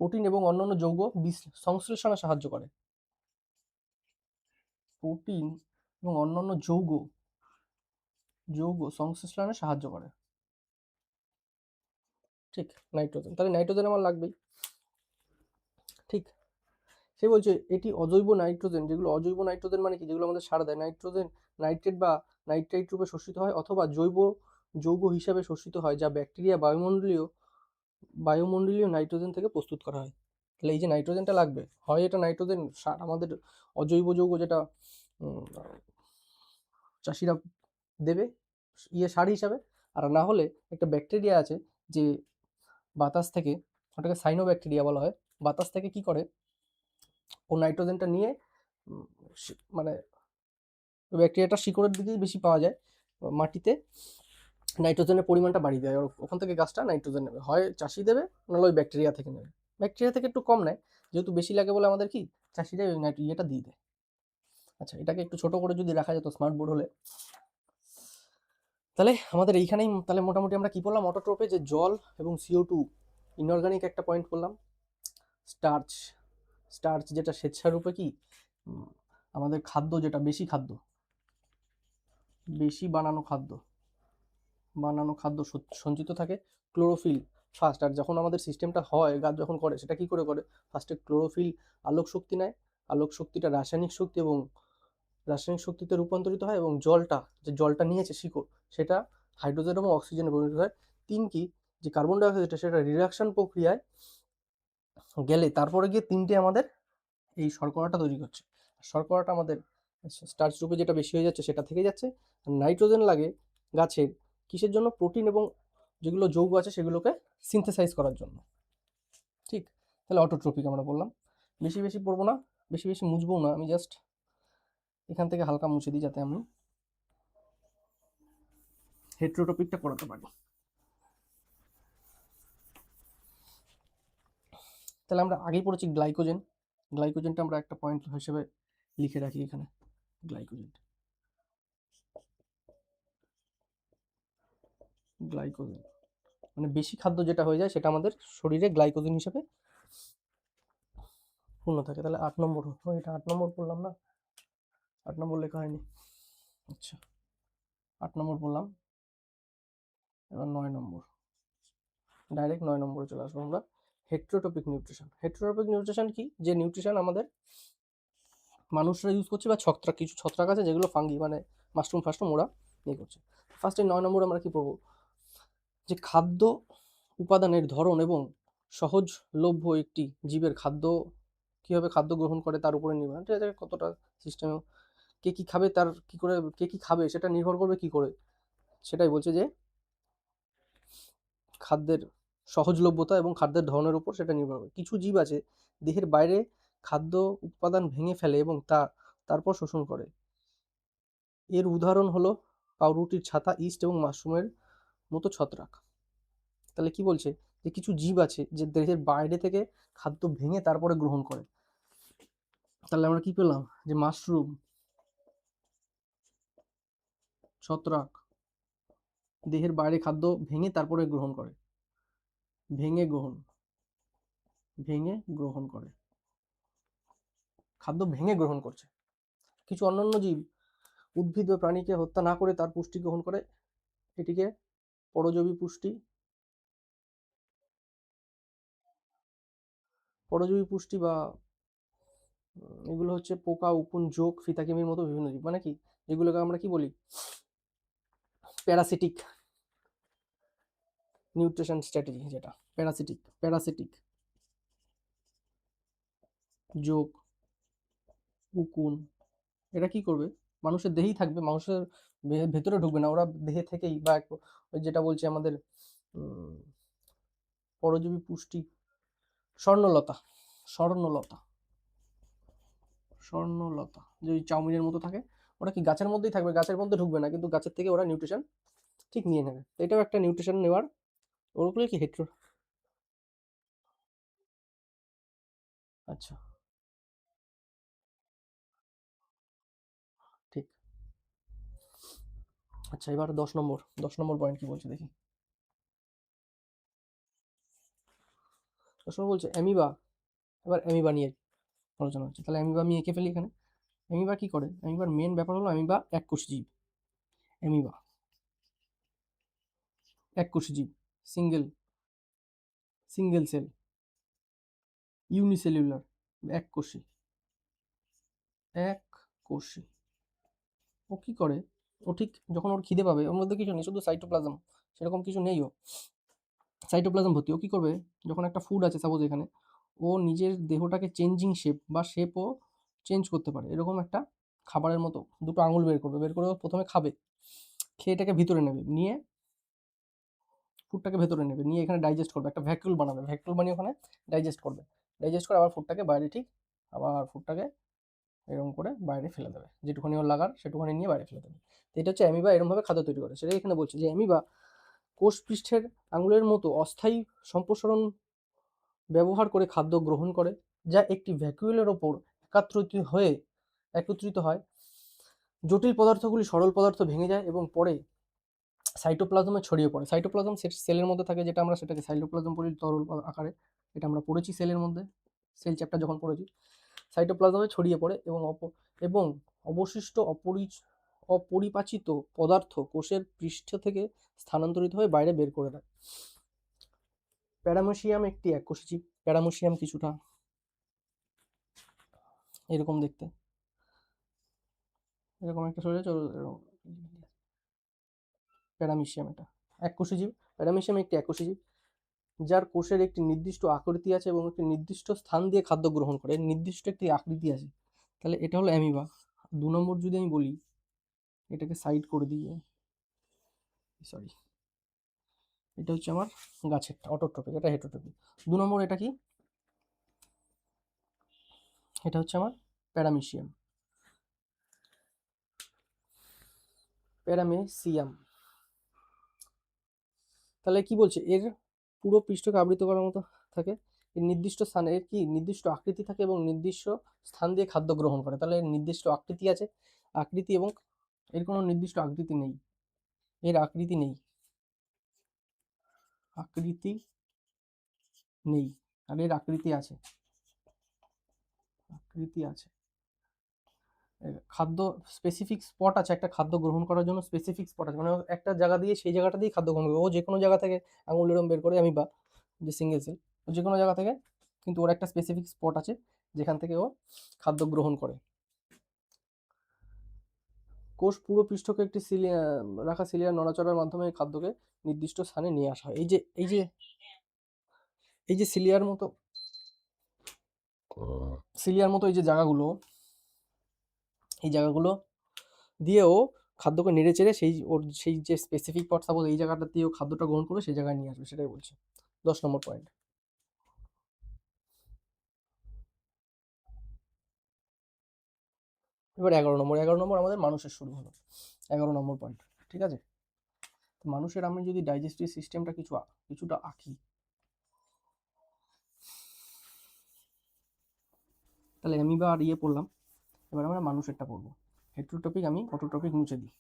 প্রোটিন এবং অন্যান্য যৌগ সংশ্লেষণে সাহায্য করে। প্রোটিন এবং অন্যান্য যৌগ সংশ্লেষণে সাহায্য করে। ঠিক, নাইট্রোজেন, তাহলে নাইট্রোজেন আমার লাগবেই। ঠিক, সে বলছে এটি অজৈব নাইট্রোজেন, যেগুলো অজৈব নাইট্রোজেন মানে কি, যেগুলো আমাদের সার দেয়। নাইট্রোজেন নাইট্রেট বা নাইট্রাইট রূপে শোষিত হয় অথবা জৈব যৌগ হিসাবে শোষিত হয়, যা ব্যাকটেরিয়া বায়ুমণ্ডলীয় নাইট্রোজেন থেকে প্রস্তুত করা হয়। তাহলে এই যে নাইট্রোজেনটা লাগবে, হয় এটা নাইট্রোজেন সার আমাদের অজৈব যৌগ, যেটা চাষিরা দেবে সার হিসাবে, আর না হলে একটা ব্যাকটেরিয়া আছে যে বাতাস থেকে, ওটাকে সাইনোব্যাকটেরিয়া বলা হয়, বাতাস থেকে কি করে ও নাইট্রোজেনটা নিয়ে মানে ব্যাকটেরিয়াটা শিকড়ের দিকেই বেশি পাওয়া যায়, মাটিতে নাইট্রোজেনের পরিমাণটা বাড়িয়ে দেয়, ওখান থেকে গাছটা নাইট্রোজেন নেবে, হয় চাষি দেবে নাহলে ওই ব্যাকটেরিয়া থেকে নেবে। ব্যাকটেরিয়া থেকে একটু কম নেয়, যেহেতু বেশি লাগে বলে আমাদের কি চাষিরা ওই ইয়েটা দিয়ে দেয়। আচ্ছা, এটাকে একটু ছোট করে যদি রাখা যেত স্মার্ট বোর্ড হলে, তাহলে আমাদের এইখানেই তাহলে মোটামুটি আমরা কি বললাম, অটোট্রোপে যে জল এবং CO2, ইনঅর্গানিক একটা পয়েন্ট করলাম। স্টার্চ স্টার্চ যেটা স্বেচ্ছারূপে কি আমাদের খাদ্য, যেটা বেশি বানানো খাদ্য সঞ্চিত থাকে। ক্লোরোফিল ফার্স্ট, আর যখন আমাদের সিস্টেমটা হয়, গাছ যখন করে, সেটা কি করে ফার্স্টে ক্লোরোফিল আলোক শক্তি নেয়, আলোক শক্তিটা রাসায়নিক শক্তিতে রূপান্তরিত হয়, এবং জলটা নিয়েছে শিকড়, সেটা হাইড্রোজেন এবং অক্সিজেনে পরিণত হয়। 3 কি, যে কার্বন ডাই অক্সাইড সেটা রিডাকশন প্রক্রিয়ায় গেলে তারপরে গিয়ে 3টে আমাদের এই শর্করাটা তৈরি করছে। শর্করাটা আমাদের স্টার্চ রূপে যেটা বেশি হয়ে যাচ্ছে সেটা থেকে যাচ্ছে। নাইট্রোজেন লাগে গাছের কিসের জন্য? প্রোটিন এবং যেগুলো যৌগ আছে সেগুলোকে সিনথেসাইজ করার জন্য। ঠিক, তাহলে অটোট্রপিক আমরা বললাম। বেশি বেশি পড়বো না, বেশি বেশি মুছবো না, আমি জাস্ট এখান থেকে হালকা মুছে দিই যাতে আমি হেটেরোটপিকটা পড়াতে পারি। তাহলে আমরা আগেই পড়েছি গ্লাইকোজেনটা আমরা একটা পয়েন্ট হিসেবে লিখে রাখি এখানে, গ্লাইকোজেন মানে বেশি খাদ্য যেটা হয়ে যায় সেটা আমাদের শরীরে গ্লাইকোজেন হিসেবে পূর্ণ থাকে। তাহলে 8 নম্বর, এটা 8 নম্বর পড়লাম না, 8 নম্বর লেখা হয়নি। আচ্ছা, 8 নম্বর পড়লাম, এবার 9 নম্বর, ডাইরেক্ট 9 নম্বরে চলে আসবো আমরা। হেটেরোটপিক নিউট্রিশন কি? যে নিউট্রিশন আমাদের মানুষরা ইউজ করছে, বা কিছু ছত্রাক আছে যেগুলো ফাঙ্গি মানে মাশরুম ফাশরুম ওরা ইয়ে করছে। ফার্স্টে 9 নম্বরে আমরা কি পড়বো, যে খাদ্য উপাদানের ধরন এবং সহজলভ্য একটি জীবের কিভাবে খাদ্য গ্রহণ করে তার উপরে নির্ভর, ঠিক আছে, কতটা সিস্টেম, কে কি খাবে তার কি করে, কে কি খাবে সেটা নির্ভর করবে কি করে, সেটাই বলছে যে খাদ্যের সহজলভ্যতা এবং খাদ্যের ধরনের উপর সেটা নির্ভর করে। কিছু জীব আছে দেহের বাইরে খাদ্য উপাদান ভেঙে ফেলে এবং তারপর শোষণ করে। এর উদাহরণ হলো পাউরুটির ছাতা, ইস্ট এবং মাশরুমের মতো ছত্রাক। তাহলে কি বলছে, যে কিছু জীব আছে যে দেহের বাইরে থেকে খাদ্য ভেঙে তারপরে গ্রহণ করে। তাহলে আমরা কি পেলাম, যে মাশরুম, ছত্রাক দেহের বাইরে খাদ্য ভেঙে তারপরে গ্রহণ করে, ভেঙে গ্রহণ করে, খাদ্য ভেঙে গ্রহণ করছে। কিছু অন্যান্য জীব উদ্ভিদ বা প্রাণীকে হত্যা না করে তার পুষ্টি গ্রহণ করে, এটিকে পরজীবী পুষ্টি বা এগুলো হচ্ছে পোকা, উকুন, জোঁক, ফিতাকিমির মতো বিভিন্ন জীব। মানে কি, যেগুলোকে আমরা কি বলি, প্যারাসিটিক নিউট্রিশন স্ট্র্যাটেজি, যেটা প্যারাসিটিক জোঁক, উকুন, এরা কি করবে, মানুষের দেহেই থাকবে, মানুষের ভেতরে ঢুকবে না, ওরা দেহে থেকেই বা ওই যেটা বলছে আমাদের পরজীবী পুষ্টি, স্বর্ণলতা স্বর্ণলতা স্বর্ণলতা যে ওই চাউমিনের মতো থাকে, ওরা কি গাছের মধ্যেই থাকবে, গাছের মধ্যে ঢুকবে না, কিন্তু গাছের থেকে ওরা নিউট্রিশন ঠিক নিয়ে নেবে। এটাও একটা নিউট্রিশন নেওয়ার, ওগুলো কি হেট্রো, আচ্ছা ঠিক। আচ্ছা এবার 10 নম্বর পয়েন্ট কি বলছে দেখি। 10 নম্বর বলছে অ্যামিবা। এবার অ্যামিবা নিয়ে আলোচনা হচ্ছে, তাহলে অ্যামিবা আমি এঁকে ফেলি এখানে। অ্যামিবা কি করে, অ্যামিবার মেন ব্যাপার হলো অ্যামিবা এককোষী জীব। অ্যামিবা এককোষী জীব, সিঙ্গেল সেল, ইউনিসেলুলার, এককোষী এককোষী। ও কি করে, ও ঠিক যখন ওর খিদে পাবে, ওর মধ্যে কিছু নেই, শুধু সাইটোপ্লাজম, সেরকম কিছু নেই, ও সাইটোপ্লাজম ভর্তি। ও কি করবে, যখন একটা ফুড আছে সাপোজ এখানে, ও নিজের দেহটাকে চেঞ্জিং শেপ বা শেপও চেঞ্জ করতে পারে, এরকম একটা খাবারের মতো দুটো আঙুল বের করবে, বের করে ও প্রথমে খাবে, খেয়ে এটাকে ভিতরে নেবে, নিয়ে ফুডটাকে ভেতরে নেবে, নিয়ে এখানে ডাইজেস্ট করবে, একটা ভ্যাকুল বানাবে, ভ্যাকুল বানিয়ে ওখানে ডাইজেস্ট করবে, ডাইজেস্ট করে আবার ফুডটাকে বাইরে ঠিক, আবার ফুডটাকে এরকম করে বাইরে ফেলে দেবে, যেটুখানি ওর লাগার সেটুখানি নিয়ে বাইরে ফেলে দেবে। তো এটা হচ্ছে অ্যামিবা এরকমভাবে খাদ্য তৈরি করে। সেটাই এখানে বলছে যে অ্যামিবা কোষ পৃষ্ঠের আঙুলের মতো অস্থায়ী সম্প্রসারণ ব্যবহার করে খাদ্য গ্রহণ করে, যা একটি ভ্যাকুইলের ওপর একত্রিত হয়। জটিল পদার্থগুলি সরল পদার্থ ভেঙে যায় এবং পরে সাইটোপ্লাজমে ছড়িয়ে পড়ে। সাইটোপ্লাজম সেলের মধ্যে থাকে, যেটা আমরা সেটাকে সাইটোপ্লাজম বলি তরল আকারে, এটা আমরা পড়েছি সেলের মধ্যে, সেল চ্যাপ্টার যখন পড়েছি। সাইটোপ্লাজমে ছড়িয়ে পড়ে এবং অবশিষ্ট অপরিপাচিত পদার্থ কোষের পৃষ্ঠ থেকে স্থানান্তরিত হয়ে বাইরে বের করে দেয়। প্যারামেসিয়াম একটি এককোষী জীব। প্যারামেসিয়াম কিছুটা এরকম দেখতে, এরকম একটা শরীরে প্যারামেসিয়াম এটা এককোষী জীব। প্যারামেসিয়াম একটি এককোষী জীব যার কোষের একটি নির্দিষ্ট আকৃতি আছে এবং একটি নির্দিষ্ট স্থান দিয়ে খাদ্য গ্রহণ করে, নির্দিষ্ট একটি আকৃতি আছে। তাহলে এটা হলো অ্যামিবা। 2 নম্বর যদি আমি বলি, এটাকে সাইড করে দিয়ে, সরি, এটা হচ্ছে আমার গাছেরটা অটোট্রপিক, এটা হেটোট্রপিক। 2 নম্বর এটা কি, এটা হচ্ছে আমার প্যারামেসিয়াম। তাহলে কি বলছে, এর পুরো পৃষ্ঠকে আবৃত করার মতো থাকে, এর নির্দিষ্ট স্থানে, এর কি নির্দিষ্ট আকৃতি থাকে এবং নির্দিষ্ট স্থান দিয়ে খাদ্য গ্রহণ করে। তাহলে এর নির্দিষ্ট আকৃতি আছে, আকৃতি, এবং এর কোনো নির্দিষ্ট আকৃতি নেই, এর আকৃতি নেই, আকৃতি নেই, আর এর আকৃতি আছে, আকৃতি আছে। খাদ্য স্পেসিফিক স্পট আছে, একটা খাদ্য গ্রহণ করার জন্য স্পেসিফিক স্পট আছে, মানে একটা জায়গা দিয়ে সেই জায়গাটা দিয়ে খাদ্য গ্রহণ করবে, ও যে কোনো জায়গা থেকে আঙুল এরম বের করে, আমি বা যে সিঙ্গেল সেল, যে কোনো জায়গা থেকে, কিন্তু ওর একটা স্পেসিফিক স্পট আছে যেখান থেকে ও খাদ্য গ্রহণ করে। কোষ পুরো পৃষ্ঠকে একটি রাখা সিলিয়ার নড়াচড়ার মাধ্যমে খাদ্যকে নির্দিষ্ট স্থানে নিয়ে আসা হয়। এই যে সিলিয়ার মতো এই যে জায়গাগুলো, এই জায়গাগুলো দিয়েও খাদ্যকে নেড়ে চেড়ে সেই যে স্পেসিফিক পট, সাপোজ এই জায়গাটা দিয়েও খাদ্যটা গ্রহণ করে সেই জায়গায় নিয়ে আসবে, সেটাই বলছে 10 নম্বর পয়েন্ট। এবার 11 নম্বর আমাদের মানুষের শুরু হলো। 11 নম্বর পয়েন্ট, ঠিক আছে। মানুষের আমি যদি ডাইজেস্টিভ সিস্টেমটা কিছুটা আঁকি, তাহলে অ্যামিবা আর পড়লাম, এবার আমরা মানুষেরটা পড়বো। হেটেরোটপিক আমি অটোট্রপিক মুছে দিই,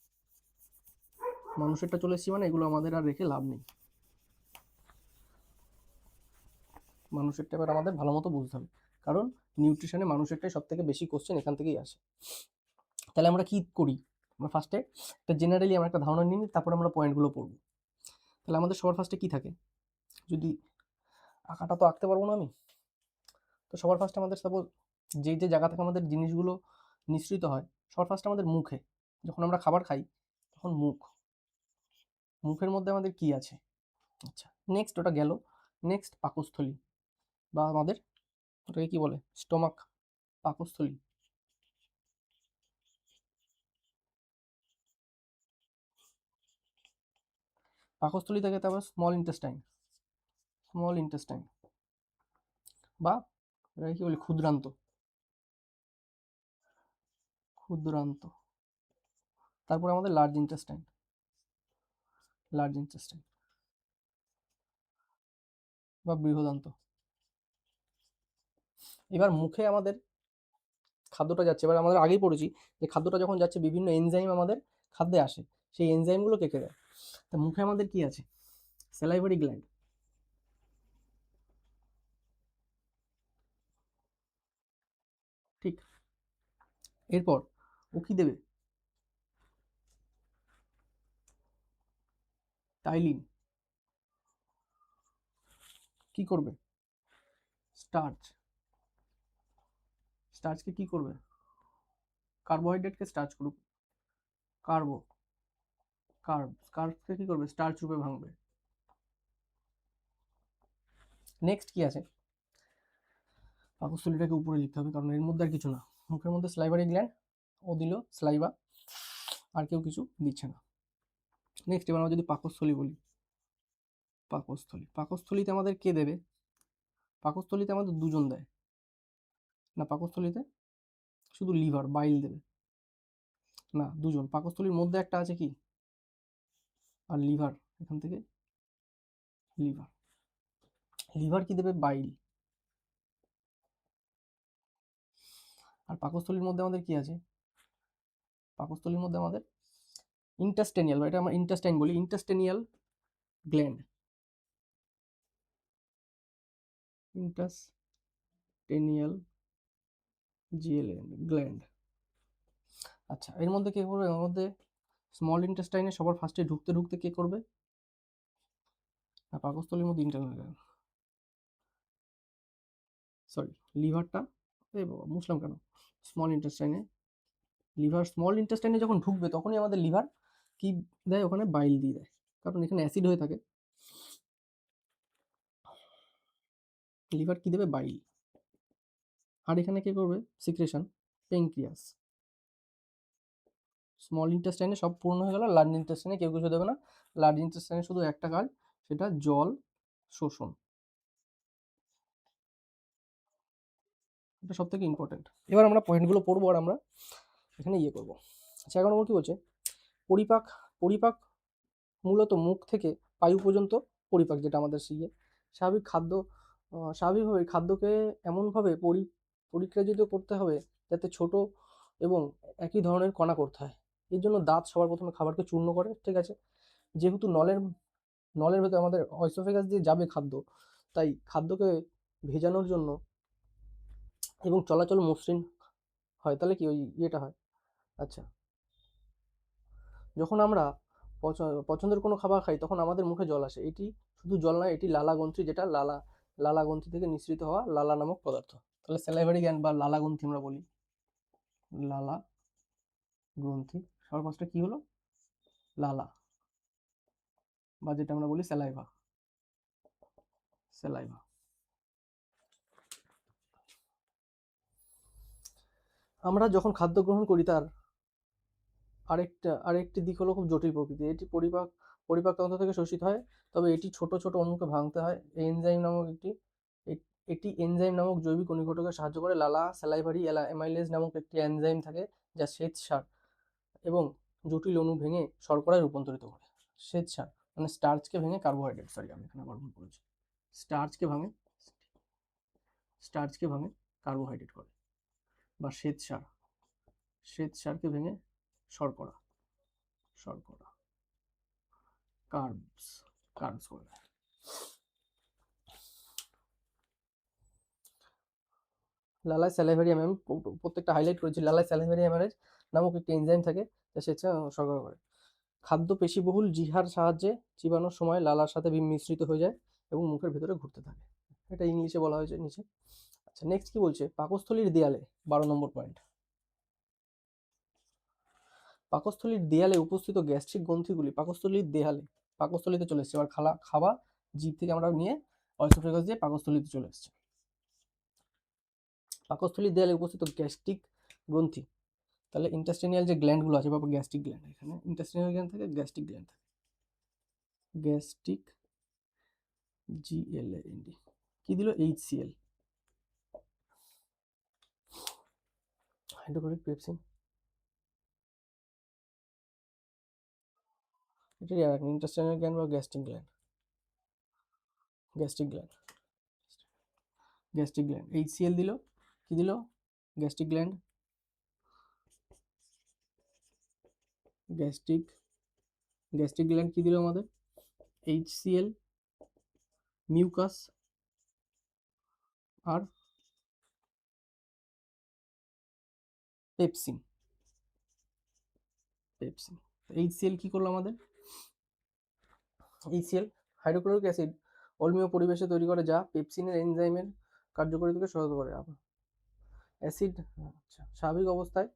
মানুষেরটা চলে এসেছি, মানে এগুলো আমাদের আর রেখে লাভ নেই। মানুষেরটা এবার আমাদের ভালো মতো বুঝতে হবে, কারণ নিউট্রিশনে মানুষেরটাই সব থেকে বেশি কোশ্চেন এখান থেকেই আসে। তাহলে আমরা কি করি, আমরা ফার্স্টে একটা জেনারেলি আমরা একটা ধারণা নিই, তারপর আমরা পয়েন্টগুলো পড়বো। তাহলে আমাদের সবার ফার্স্টে কি থাকে, যদি আঁকাটা তো আঁকতে পারবো না আমি, তো সবার ফার্স্টে আমাদের সাপোজ যে যে জায়গা থেকে আমাদের জিনিসগুলো নিঃসৃত হয়, সবার ফার্স্ট আমাদের মুখে। যখন আমরা খাবার খাই তখন মুখের মধ্যে আমাদের কি আছে? আচ্ছা, নেক্সট ওটা গেল। নেক্সট পাকস্থলী, বা আমাদের ওটাকে কি বলে, স্টোমাক, পাকস্থলী। পাকস্থলী থেকে তারপর স্মল ইন্টেস্টাইন, বা এটাকে কি বলে, ক্ষুদ্রান্ত। তারপরে আমাদের লার্জ ইন্টেস্টাইন বা বৃহদান্ত। এবার মুখে আমাদের খাদ্যটা যাচ্ছে, এবার আমাদের আগেই পড়েছি যে খাদ্যটা যখন যাচ্ছে বিভিন্ন এনজাইম আমাদের খাদ্যে আসে, সেই এনজাইমগুলো কে কে দেয়? তা মুখে আমাদের কি আছে? Salivary gland. ঠিক। এরপর ও কি দেবে? টাইলিন। কি করবে? স্টার্চ। স্টার্চকে কি করবে? কার্বোহাইড্রেটকে স্টার্চ করবে। কার্বকে কি করবে? স্টার্চ রূপে ভাঙবে। নেক্সট কি আছে? পাকস্থলীটাকে উপরে লিখতে হবে, কারণ এর মধ্যে আর কিছু না। মুখের মধ্যে স্লাইভারি গ্ল্যান্ড, ও দিল স্লাইভা, আর কেউ কিছু দিচ্ছে না। নেক্সট এবার আমরা যদি পাকস্থলী বলি, পাকস্থলীতে আমাদের কে দেবে? পাকস্থলীতে আমাদের দুজন দেয় না, পাকস্থলীতে শুধু লিভার, বাইল দেবে না, দুজন। পাকস্থলীর মধ্যে একটা আছে কি, আর লিভার, এখান থেকে লিভার। লিভার কি দেবে? বাইল। আর পাকস্থলীর মধ্যে আমাদের কি আছে? পাকস্থলীর মধ্যে আমাদের ইন্টাস্টেনিয়াল, বা এটা আমরা ইন্টাস্টাইন বলি, ইন্টাস্টেনিয়াল গ্ল্যান্ড, ইন্টাস্টেনিয়াল গ্ল্যান্ড। আচ্ছা, এর মধ্যে কে করবে? এর মধ্যে স্মল ইন্টেস্টাইনে সবার ফার্স্টে ঢুকতে ঢুকতে কে করবে? না, পাকস্থলীর মধ্যে সরি, লিভারটা, এ বাবা মুসলাম কেন, স্মল ইন্টেস্টাইনে। স্মল ইন্টেস্টাইনে যখন ঢুকবে তখনই আমাদের লিভার কি দেয়? ওখানে বাইল দিয়ে দেয়, কারণ এখানে অ্যাসিড হয়ে থাকে। লিভার কি দেবে? বাইল। আর এখানে কে করবে সিক্রেশন? পেনক্রিয়াস। স্মল ইন্টেস্টাইনে সব পূর্ণ হয়ে গেল, লার্জ ইন্টেস্টাইনে কেউ কিছু দেবে না। লার্জ ইন্টেস্টাইনে শুধু একটা কাজ, সেটা জল শোষণ, এটা সব থেকে ইম্পর্টেন্ট। এবার আমরা পয়েন্টগুলো পড়বো, আর আমরা এখানে ইয়ে করবো। আচ্ছা, এখন নম্বর কি বলছে? পরিপাক। পরিপাক মূলত মুখ থেকে পায়ু পর্যন্ত পরিপাক, যেটা আমাদের ইয়ে স্বাভাবিক খাদ্য, স্বাভাবিকভাবে খাদ্যকে এমনভাবে পরিক্রিয়াজিত করতে হবে যাতে ছোট এবং একই ধরনের কণা করতে হয়। এর জন্য দাঁত সবার প্রথমে খাবারকে চূর্ণ করে, ঠিক আছে? যেহেতু নলের ভেতরে আমাদের অয়েসোফেগাস দিয়ে যাবে খাদ্য, তাই খাদ্যকে ভেজানোর জন্য এবং চলাচল মসৃণ হয়, তাহলে কি ওই ইয়েটা হয়। আচ্ছা, যখন আমরা পছন্দের কোনো খাবার খাই তখন আমাদের মুখে জল আসে। এটি শুধু জল নয়, এটি লালা গ্রন্থি, যেটা লালা গ্রন্থি থেকে নিঃসৃত হওয়া লালা নামক পদার্থ। তাহলে স্যালাইভারি গ্ল্যান্ড বা লালা গ্রন্থি আমরা বলি, লালা গ্রন্থি। সবার ফার্স্টে কি হলো? লালা, বা যেটা আমরা বলি স্যালাইভা। আমরা যখন খাদ্য গ্রহণ করি তার আরেকটি দিক হলো খুব জটিল প্রকৃতির। এটি পরিপাক তন্ত্র থেকে শোষিত হয়, তবে এটি ছোট ছোট অণুকে ভাঙতে হয়। এটি এনজাইম নামক জৈবিক অনুঘটকে সাহায্য করে। লালা স্যালাইভারি অ্যামাইলেজ নামক একটি এনজাইম থাকে যা শ্বেতসার এবং জটিল অণু ভেঙে শর্করায় রূপান্তরিত করে। শ্বেতসার মানে স্টার্চকে ভেঙে কার্বোহাইড্রেট, সরি আমি এখানে আবার ভুল করেছি, স্টার্চকে ভাঙে কার্বোহাইড্রেট করে, বা শ্বেতসারকে ভেঙে শর্করা কার্বস করে দেয়। লালায় স্যালাইভারি আমি প্রত্যেকটা হাইলাইট করেছি। লালায় স্যালাইভারি অ্যামারেজ নামক একটি এনজাইম থাকে যা স্বেচ্ছা সরবরাহ করে। খাদ্য পেশিবহুল জিহার সাহায্যে চিবানোর সময় লালার সাথে মিশ্রিত হয়ে যায় এবং মুখের ভেতরে ঘুরতে থাকে। এটা ইংলিশে বলা হয়েছে নিচে। আচ্ছা, নেক্সট কি বলছে, পাকস্থলীর দেয়ালে 12 নম্বর পয়েন্ট, পাকস্থলীর দেয়ালে উপস্থিত গ্যাস্ট্রিক গ্রন্থিগুলি পাকস্থলীতে চলে এসছে। এবার খাওয়া জিভ থেকে আমরা নিয়ে অয়েসোফেগাস দিয়ে পাকস্থলীতে চলে এসছে। পাকস্থলীর দেয়ালে উপস্থিত গ্যাস্ট্রিক গ্রন্থি, তাহলে ইন্টেস্টিনিয়াল যে গ্ল্যান্ডগুলো আছে বা গ্যাস্ট্রিক গ্ল্যান্ড, এখানে ইন্টেস্টিনিয়াল গ্ল্যান্ড থাকে, গ্যাস্ট্রিক গ্ল্যান্ড থাকে, গ্যাস্ট্রিক GLAND কি দিল, HCl, হাইড্রোক্লোরিক পেপসিন, এটাই আর ইন্টেস্টিনিয়াল গ্ল্যান্ড বা gastric gland, gastric gland, gastric gland, HCl দিল, কি দিল, gastric gland, gastric gastric gland কি দিল আমাদের, HCl, মিউকাস আর পেপসিন, HCl কি করলো আমাদের, HCl হাইড্রোক্লোরিক অ্যাসিড অম্লীয় পরিবেশে তৈরি করে, যা পেপসিনের এনজাইমের কার্যকারিতাকে সহায়তা করে। অ্যাসিড, আচ্ছা, স্বাভাবিক অবস্থায়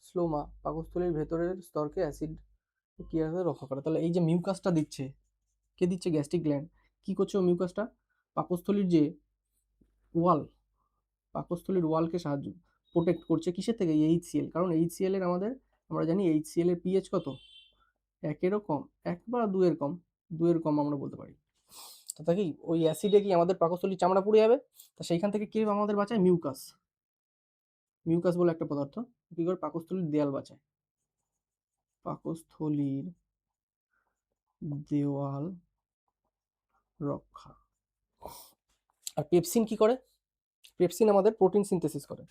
স্লোমা পাকস্থলীর ভেতরের স্তরকে অ্যাসিড কিভাবে রক্ষা করে, তাহলে এই যে মিউকাসটা দিচ্ছে, কে দিচ্ছে, গ্যাস্ট্রিক গ্ল্যান্ড, কি করছে ও মিউকাসটা, পাকস্থলীর যে ওয়াল, পাকস্থলীর ওয়ালকে সাহায্য প্রোটেক্ট করছে কিসের থেকে, HCl, কারণ HCl এর আমাদের, আমরা জানি HCl এর পিএইচ কত, 1-এরও কম, 1 বা 2-এর কম, 2-এর কম আমরা বলতে পারি। তা কি ওই অ্যাসিডে কি আমাদের পাকস্থলীর চামড়া পুড়ে যাবে, তা সেইখান থেকে কে আমাদের বাঁচায়, মিউকাস, মিউকাস বলে একটা পদার্থ কি করে পাকস্থলীর দেয়াল বাঁচায়, পাকস্থলীর দেওয়াল রক্ষা। আর পেপসিন কি করে, পেপসিন আমাদের প্রোটিন সিনথেসিস করে,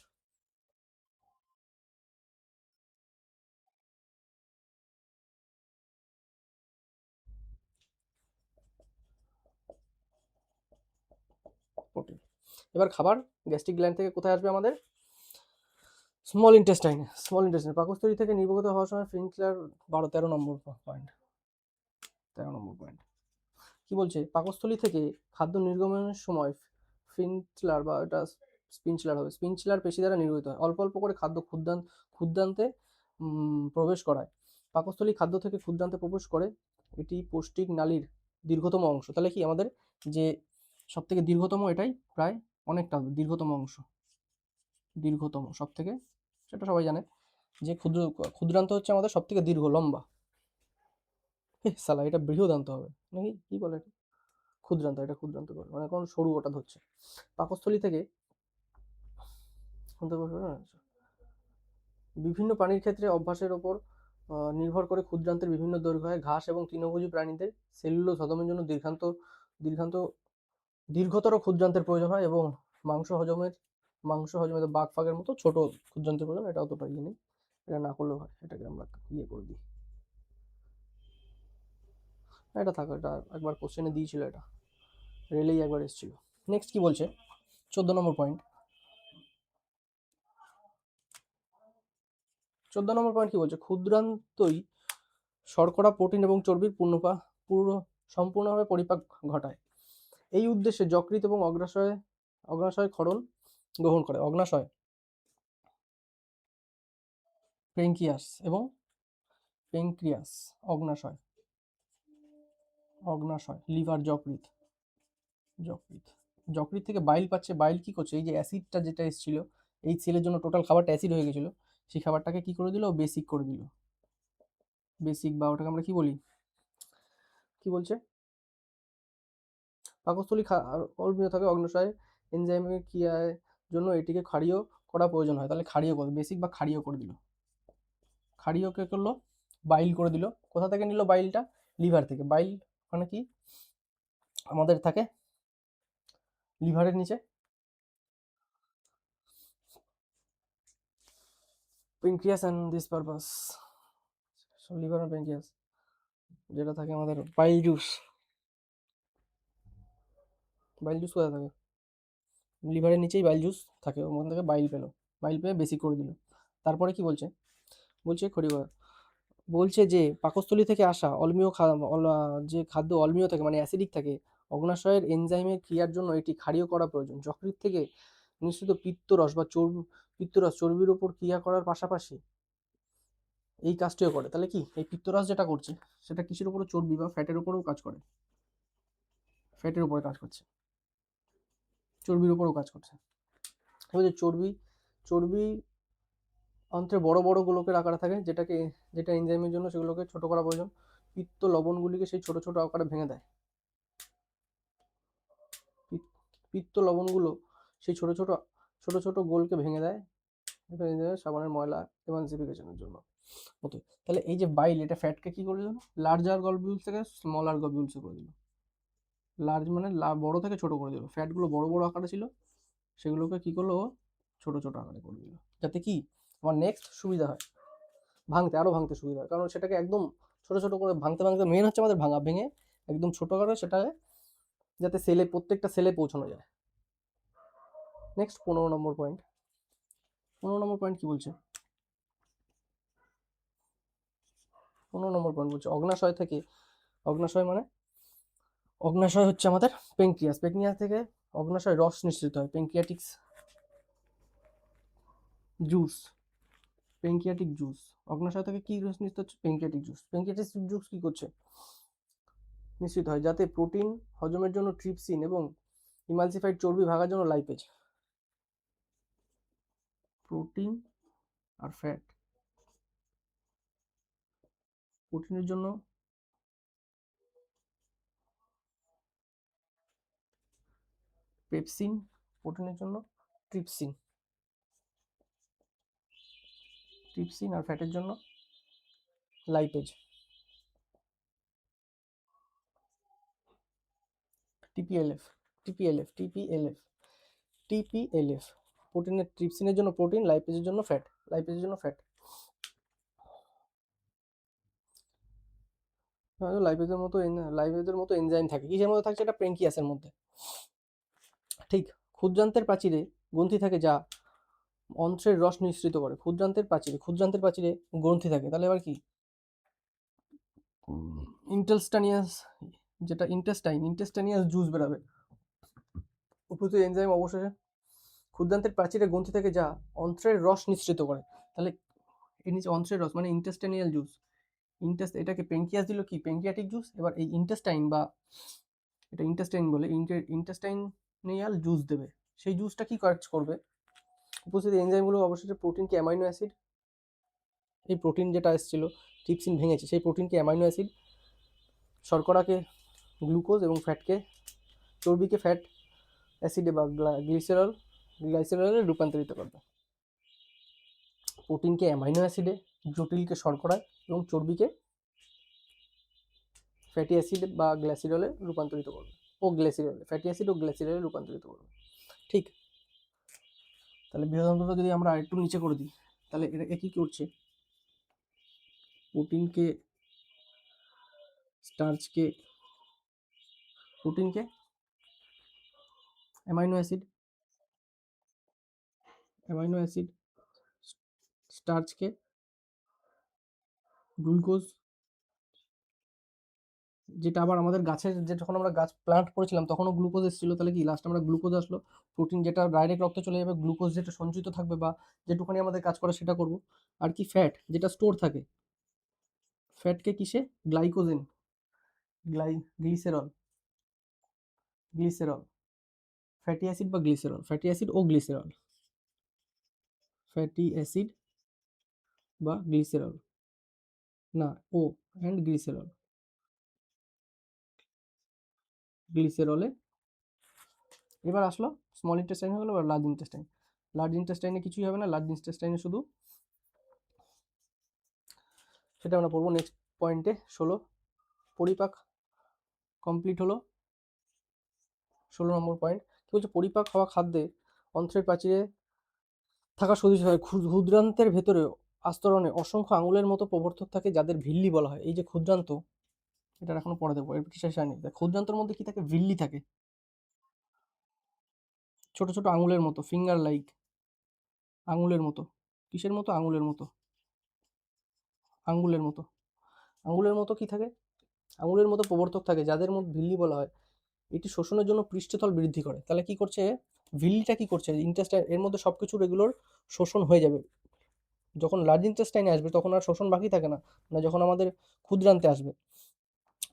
প্রোটিন। এবার খাবার গ্যাস্ট্রিক গ্ল্যান্ড থেকে কোথায় আসবে আমাদের, স্মল ইন্টেস্টাইন পাকস্থলী থেকে নির্গত হওয়ার সময় ফিনক্লার 13 নম্বর পয়েন্ট, 13 নম্বর পয়েন্ট কি বলছে, পাকস্থলী থেকে খাদ্য নির্গমনের সময় ফিনক্লার বা এটা স্পিনচলার হবে, স্পিনচলার পেশি দ্বারা নির্গত হয়, অল্প অল্প করে খাদ্য ক্ষুদ্রান্তে প্রবেশ করায়, পাকস্থলী খাদ্য থেকে ক্ষুদ্রান্তে প্রবেশ করে, এটি পৌষ্টিক নালীর দীর্ঘতম অংশ, তাহলে কি আমাদের যে সব থেকে দীর্ঘতম, এটাই প্রায় অনেকটা দীর্ঘতম অংশ, দীর্ঘতম সব থেকে, সেটা সবাই জানে যে ক্ষুদ্রান্ত হচ্ছে আমাদের সব থেকে দীর্ঘ লম্বা, সালা এটা বৃহদান্ত হবে নাকি, কি বলে এটা, ক্ষুদ্রান্ত, এটা ক্ষুদ্রান্ত করে মানে কোন সরু ওটা ধরছে, পাকস্থলী থেকে বিভিন্ন প্রাণীর ক্ষেত্রে অভ্যাসের ওপর নির্ভর করে ক্ষুদ্রান্তের বিভিন্ন দৈর্ঘ্য হয়, ঘাস এবং তৃণভোজী প্রাণীদের সেলুলোজ হজমের জন্য দীর্ঘান্ত দীর্ঘতর ক্ষুদ্রান্তের প্রয়োজন হয়, এবং মাংস হজমের বাঘ ফাগের মতো ছোট ক্ষুদ্রান্তের প্রয়োজন, এটা অতটা ইয়ে নেই, এটা না করলেও হয়, এটাকে আমরা ইয়ে করে দিই, এটা থাকো, এটা একবার কোশ্চেনে দিয়েছিল, এটা রেলেই একবার এসেছিল। নেক্সট কি বলছে, 14 নম্বর পয়েন্ট, 14 নম্বর পয়েন্ট কি বলছে, ক্ষুদ্রান্তই শর্করা, প্রোটিন এবং চর্বির সম্পূর্ণভাবে পরিপাক ঘটায়, এই উদ্দেশ্যে যকৃৎ এবং অগ্নাশয় ক্ষরণ গ্রহণ করে, অগ্নাশয়, প্যানক্রিয়াস এবং প্যানক্রিয়াস, অগ্নাশয় লিভার, যকৃৎ থেকে বাইল পাচ্ছে, বাইল কি করছে, এই যে অ্যাসিডটা যেটা এসেছিল এই সেলের জন্য, টোটাল খাবারটা অ্যাসিড হয়ে গেছিল, সেই খাবারটাকে কি করে দিল, বেসিক করে দিল, বেসিক বা ওটাকে আমরা কি বলি, কি বলছে, পাকস্থলী অল্পীয় থাকে, অগ্নাশয় এনজাইমের ক্রিয়ার জন্য এটিকে ক্ষারীয় করা প্রয়োজন হয়, তাহলে ক্ষারীয় করে, বেসিক বা ক্ষারীয় করে দিল, ক্ষারীয়কে করলো বাইল করে দিল, কোথা থেকে নিল বাইলটা, লিভার থেকে, বাইল মানে কি আমাদের থাকে লিভারের নিচে, pancreas and this purpose, liver আর প্যানক্রিয়াস, যেটা থাকে আমাদের বাইল জুস কোথায় থাকে, লিভারের নিচেই বাইল জুস থাকে, ওখান থেকে বাইল পেয়ে বেসিক করে দিল। তারপরে কি বলছে, বলছে যে পাকস্থলী থেকে আসা যে খাদ্য অম্লীয় থাকে মানে অ্যাসিডিক থাকে, অগ্নাশয়ের এনজাইমের ক্রিয়ার জন্য এটি ক্ষারীয় করা প্রয়োজন, যকৃৎ থেকে নিঃসৃত পিত্তরস বা পিত্তরস চর্বির উপর ক্রিয়া করার পাশাপাশি এই কাজটিও করে। তাহলে কি এই পিত্তরস যেটা করছে সেটা কিসের উপরে, চর্বি বা ফ্যাটের উপরেও কাজ করে, ফ্যাটের উপরে কাজ করছে, চর্বির উপরেও কাজ করছে। এবার যে চর্বি অন্ত্রে বড় বড় গোলকের আকারে থাকে, যেটা এনজাইমের জন্য সেগুলোকে ছোট করা প্রয়োজন। পিত্ত লবণগুলিকে সেই ছোট ছোট আকারে ভেঙে দেয়। পিত্ত লবণগুলো সেই ছোট ছোট গোলকে ভেঙে দেয় সাবানের ময়লা এমানসিফিকেশনের জন্য মতো। তাহলে এই যে বাইল, এটা ফ্যাটকে কি করে দিল, লার্জার গলবিউলস থেকে স্মলার গলবিউলসে করে দিল। লার্জ মানে বড় থেকে ছোট করে দিল। ফ্যাটগুলো বড় বড় আকারে ছিল, সেগুলোকে কি করলো, ছোট ছোট আকারে করে দিল, যাতে কি আমার নেক্সট সুবিধা হয়, আরো ভাঙতে সুবিধা হয়। কারণ সেটাকে একদম ছোট ছোট করে ভাঙতে মেন হচ্ছে আমাদের ভেঙে একদম ছোট করে সেটা যাতে প্রত্যেকটা সেলে পৌঁছানো যায়। নেক্সট 15 নম্বর পয়েন্ট। 15 নম্বর পয়েন্ট কি বলছে? 15 নম্বর পয়েন্ট বলছে অগ্নাশয় হচ্ছে আমাদের প্যানক্রিয়াস থেকে অগ্নাশয় রস নিঃসৃত হয়, প্যানক্রিয়াটিক জুস। অগ্নাশয় থেকে কি রস নিঃসৃত হচ্ছে, প্যানক্রিয়াটিক জুস কি করছে, নিশ্চিত হয়, যাতে প্রোটিন হজমের জন্য ট্রিপসিন এবং ইমালসিফাইড চর্বি ভাগার জন্য লাইপেজ। প্রোটিন আর ফ্যাট, প্রোটিনের জন্য পেপসিন, প্রোটিনের জন্য ট্রিপসিন আর ফ্যাটের জন্য লাইপেজ, টিপিএলএফ। প্রোটিনের, ট্রিপসিনের জন্য প্রোটিন, লাইপেজের জন্য ফ্যাট। লাইপেজের মতো এনজাইম থাকে, কিসের মধ্যে থাকছে, এটা প্যানক্রিয়াসের মধ্যে। ঠিক, ক্ষুদ্রান্তের প্রাচীরে গ্রন্থি থাকে যা অন্ত্রের রস নিঃসৃত করে। ক্ষুদ্রান্তের প্রাচীরে গ্রন্থি থাকে। তাহলে এবার কি, ইন্টেস্টাইনিয়াস জুস বেরাবে। উপস্থিত এনজাইম অবশেষে ক্ষুদ্রান্তের প্রাচীরে গ্রন্থি থাকে যা অন্ত্রের রস নিঃসৃত করে। তাহলে এর নিচে অন্ত্রের রস মানে ইন্টেস্টাইনিয়াল জুস। এটাকে প্যানক্রিয়াস দিল কি, প্যানক্রিয়াটিক জুস। এবার এই ইন্টেস্টাইনিয়াল জুস দেবে। সেই জুসটা কি কাজ করবে, উপস্থিত এনজাইমগুলো অবশেষে প্রোটিনকে অ্যামাইনো অ্যাসিড, এই প্রোটিন যেটা এসেছিল ট্রিপসিন ভেঙেছে, সেই প্রোটিনকে অ্যামাইনো অ্যাসিড, শর্করাকে গ্লুকোজ এবং চর্বিকে ফ্যাট অ্যাসিডে বা গ্লাইসেরলে রূপান্তরিত করবে। প্রোটিনকে অ্যামাইনো অ্যাসিডে, জটিলকে শর্করায় এবং চর্বিকে ফ্যাটি অ্যাসিড বা গ্লাইসেরলে রূপান্তরিত করবে, ফ্যাটি অ্যাসিড ও গ্লাইসেরলে রূপান্তরিত করবে। ঠিক, তাহলে বৃহদান্ত্রটা যদি আমরা আরেকটু নিচে করে দিই, তাহলে এটা কি করছে, প্রোটিনকে অ্যামাইনো অ্যাসিড, স্টার্চকে গ্লুকোজ, যেটা আবার আমাদের গাছের, যে যখন আমরা গাছ প্লান্ট করেছিলাম তখনও গ্লুকোজ এসেছিল। তাহলে কি লাস্ট আমরা গ্লুকোজ আসলো, প্রোটিন যেটা ডাইরেক্ট রক্তে চলে যাবে, গ্লুকোজ যেটা সঞ্চিত থাকবে বা যেটুখানি আমাদের কাজ করে সেটা করব। আর কি ফ্যাট যেটা স্টোর থাকে, ফ্যাটকে কিসে, গ্লাইকোজেন, গ্লিসেরল, ফ্যাটি অ্যাসিড বা গ্লিসেরল, ফ্যাটি অ্যাসিড বা গ্লিসেরল, না ও অ্যান্ড গ্লিসেরলে। এবার আসলো স্মল ইন্টেস্টাইন হয়ে গেল, এবার লার্জ ইন্টেস্টাইনে কিছুই হবে না। লার্জ ইন্টেস্টাইনে শুধু, সেটা আমরা পড়বো নেক্সট পয়েন্টে। 16 পরিপাক কমপ্লিট হলো। 16 নম্বর পয়েন্ট কি বলছে, পরিপাক হওয়া খাদ্যে অন্ত্রের প্রাচীরে থাকা সদিশ হয়। ক্ষুদ্রান্তের ভেতরে আস্তরণে অসংখ্য আঙুলের মতো প্রবর্তক থাকে, যাদের ভিল্লি বলা হয়। এই যে ক্ষুদ্রান্ত, এটা এখনো পরে দেবো, এর শেষে আনি। ক্ষুদ্রান্তর মধ্যে কি থাকে, ভিল্লি থাকে, ছোট ছোট আঙুলের মতো, ফিঙ্গার লাইক, আঙুলের মতো। কিসের মতো, আঙুলের মতো কি থাকে, আঙুলের মতো প্রবর্তক থাকে, যাদের মধ্যে ভিল্লি বলা হয়। এটি শোষণের জন্য পৃষ্ঠতল বৃদ্ধি করে। তাহলে কি করছে, ভিলিটা কি করছে, ইন্টেস্টাইন এর মধ্যে সবকিছু এগুলোর শোষণ হয়ে যাবে। যখন লার্জ ইন্টেস্টাইনে আসবে তখন আর শোষণ বাকি থাকে না, না যখন আমাদের ক্ষুদ্রান্তে আসবে,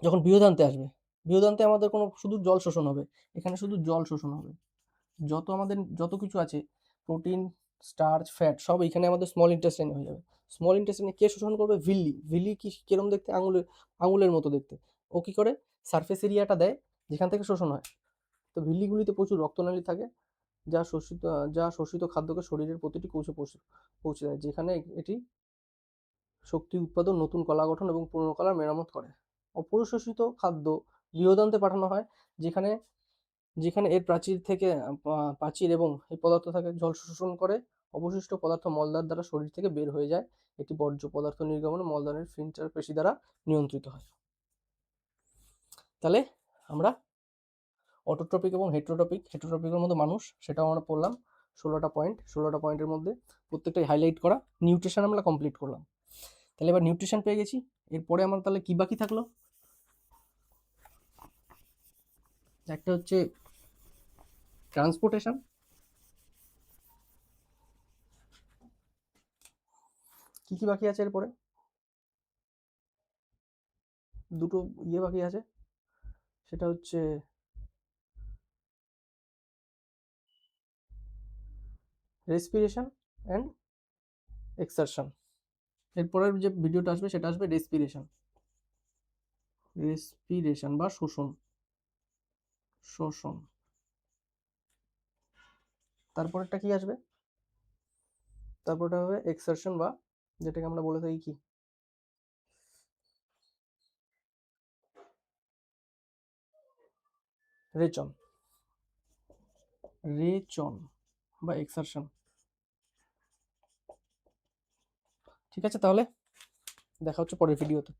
যখন বৃহদান্তে আসবে, বৃহদান্তে আমাদের কোনো শুধু জল শোষণ হবে, এখানে শুধু জল শোষণ হবে। যত আমাদের যত কিছু আছে প্রোটিন, স্টার্চ, ফ্যাট সব এখানে আমাদের স্মল ইন্টেস্টাইনে হয়ে যাবে। স্মল ইন্টেস্টাইনে কে শোষণ করবে? ভিল্লি। ভিল্লি কি কিরম দেখতে? আঙুলের মতো দেখতে। ও কি করে? সারফেস এরিয়াটা দেয় যেখান থেকে শোষণ হয়। তো ভিল্লিগুলিতে প্রচুর রক্তনালী থাকে যা শোষিত খাদ্যকে শরীরের প্রতিটি কোষে পৌঁছে দেয়, যেখানে এটি শক্তি উৎপাদন, নতুন কলা গঠন এবং পুরনো কলার মেরামত করে। অপরিশোষিত খাদ্য বৃহদান্তে পাঠানো হয়, যেখানে যেখানে এর প্রাচীর এবং এই পদার্থ থাকে জল শোষণ করে। অবশিষ্ট পদার্থ মলদ্বার দ্বারা শরীর থেকে বের হয়ে যায়। এটি বর্জ্য পদার্থ নির্গমনে মলদ্বারের ফিল্টার পেশি দ্বারা নিয়ন্ত্রিত হয়। তাহলে আমরা অটোট্রপিক এবং হেটারোট্রপিকের মধ্যে মানুষ, সেটাও আমরা পড়লাম। 16টা পয়েন্টের মধ্যে প্রত্যেকটাই হাইলাইট করা। নিউট্রিশন আমরা কমপ্লিট করলাম। তাহলে এবার নিউট্রিশন পেয়ে গেছি, এরপরে আমার তাহলে কি বাকি থাকলো? একটা হচ্ছে ট্রান্সপোর্টেশন, কি কি বাকি আছে এরপরে? দুটো বাকি আছে, সেটা হচ্ছে রেসপিরেশন অ্যান্ড এক্সারশন। এরপরের যে ভিডিওটা আসবে সেটা আসবে রেসপিরেশন বা শোষণ। তারপরেরটা কি আসবে? তারপরটা হবে এক্সারশন, বা যেটাকে আমরা বলে থাকি কি, রেচন বা এক্সারশন। ঠিক আছে, তাহলে দেখা হচ্ছে পরের ভিডিওতে।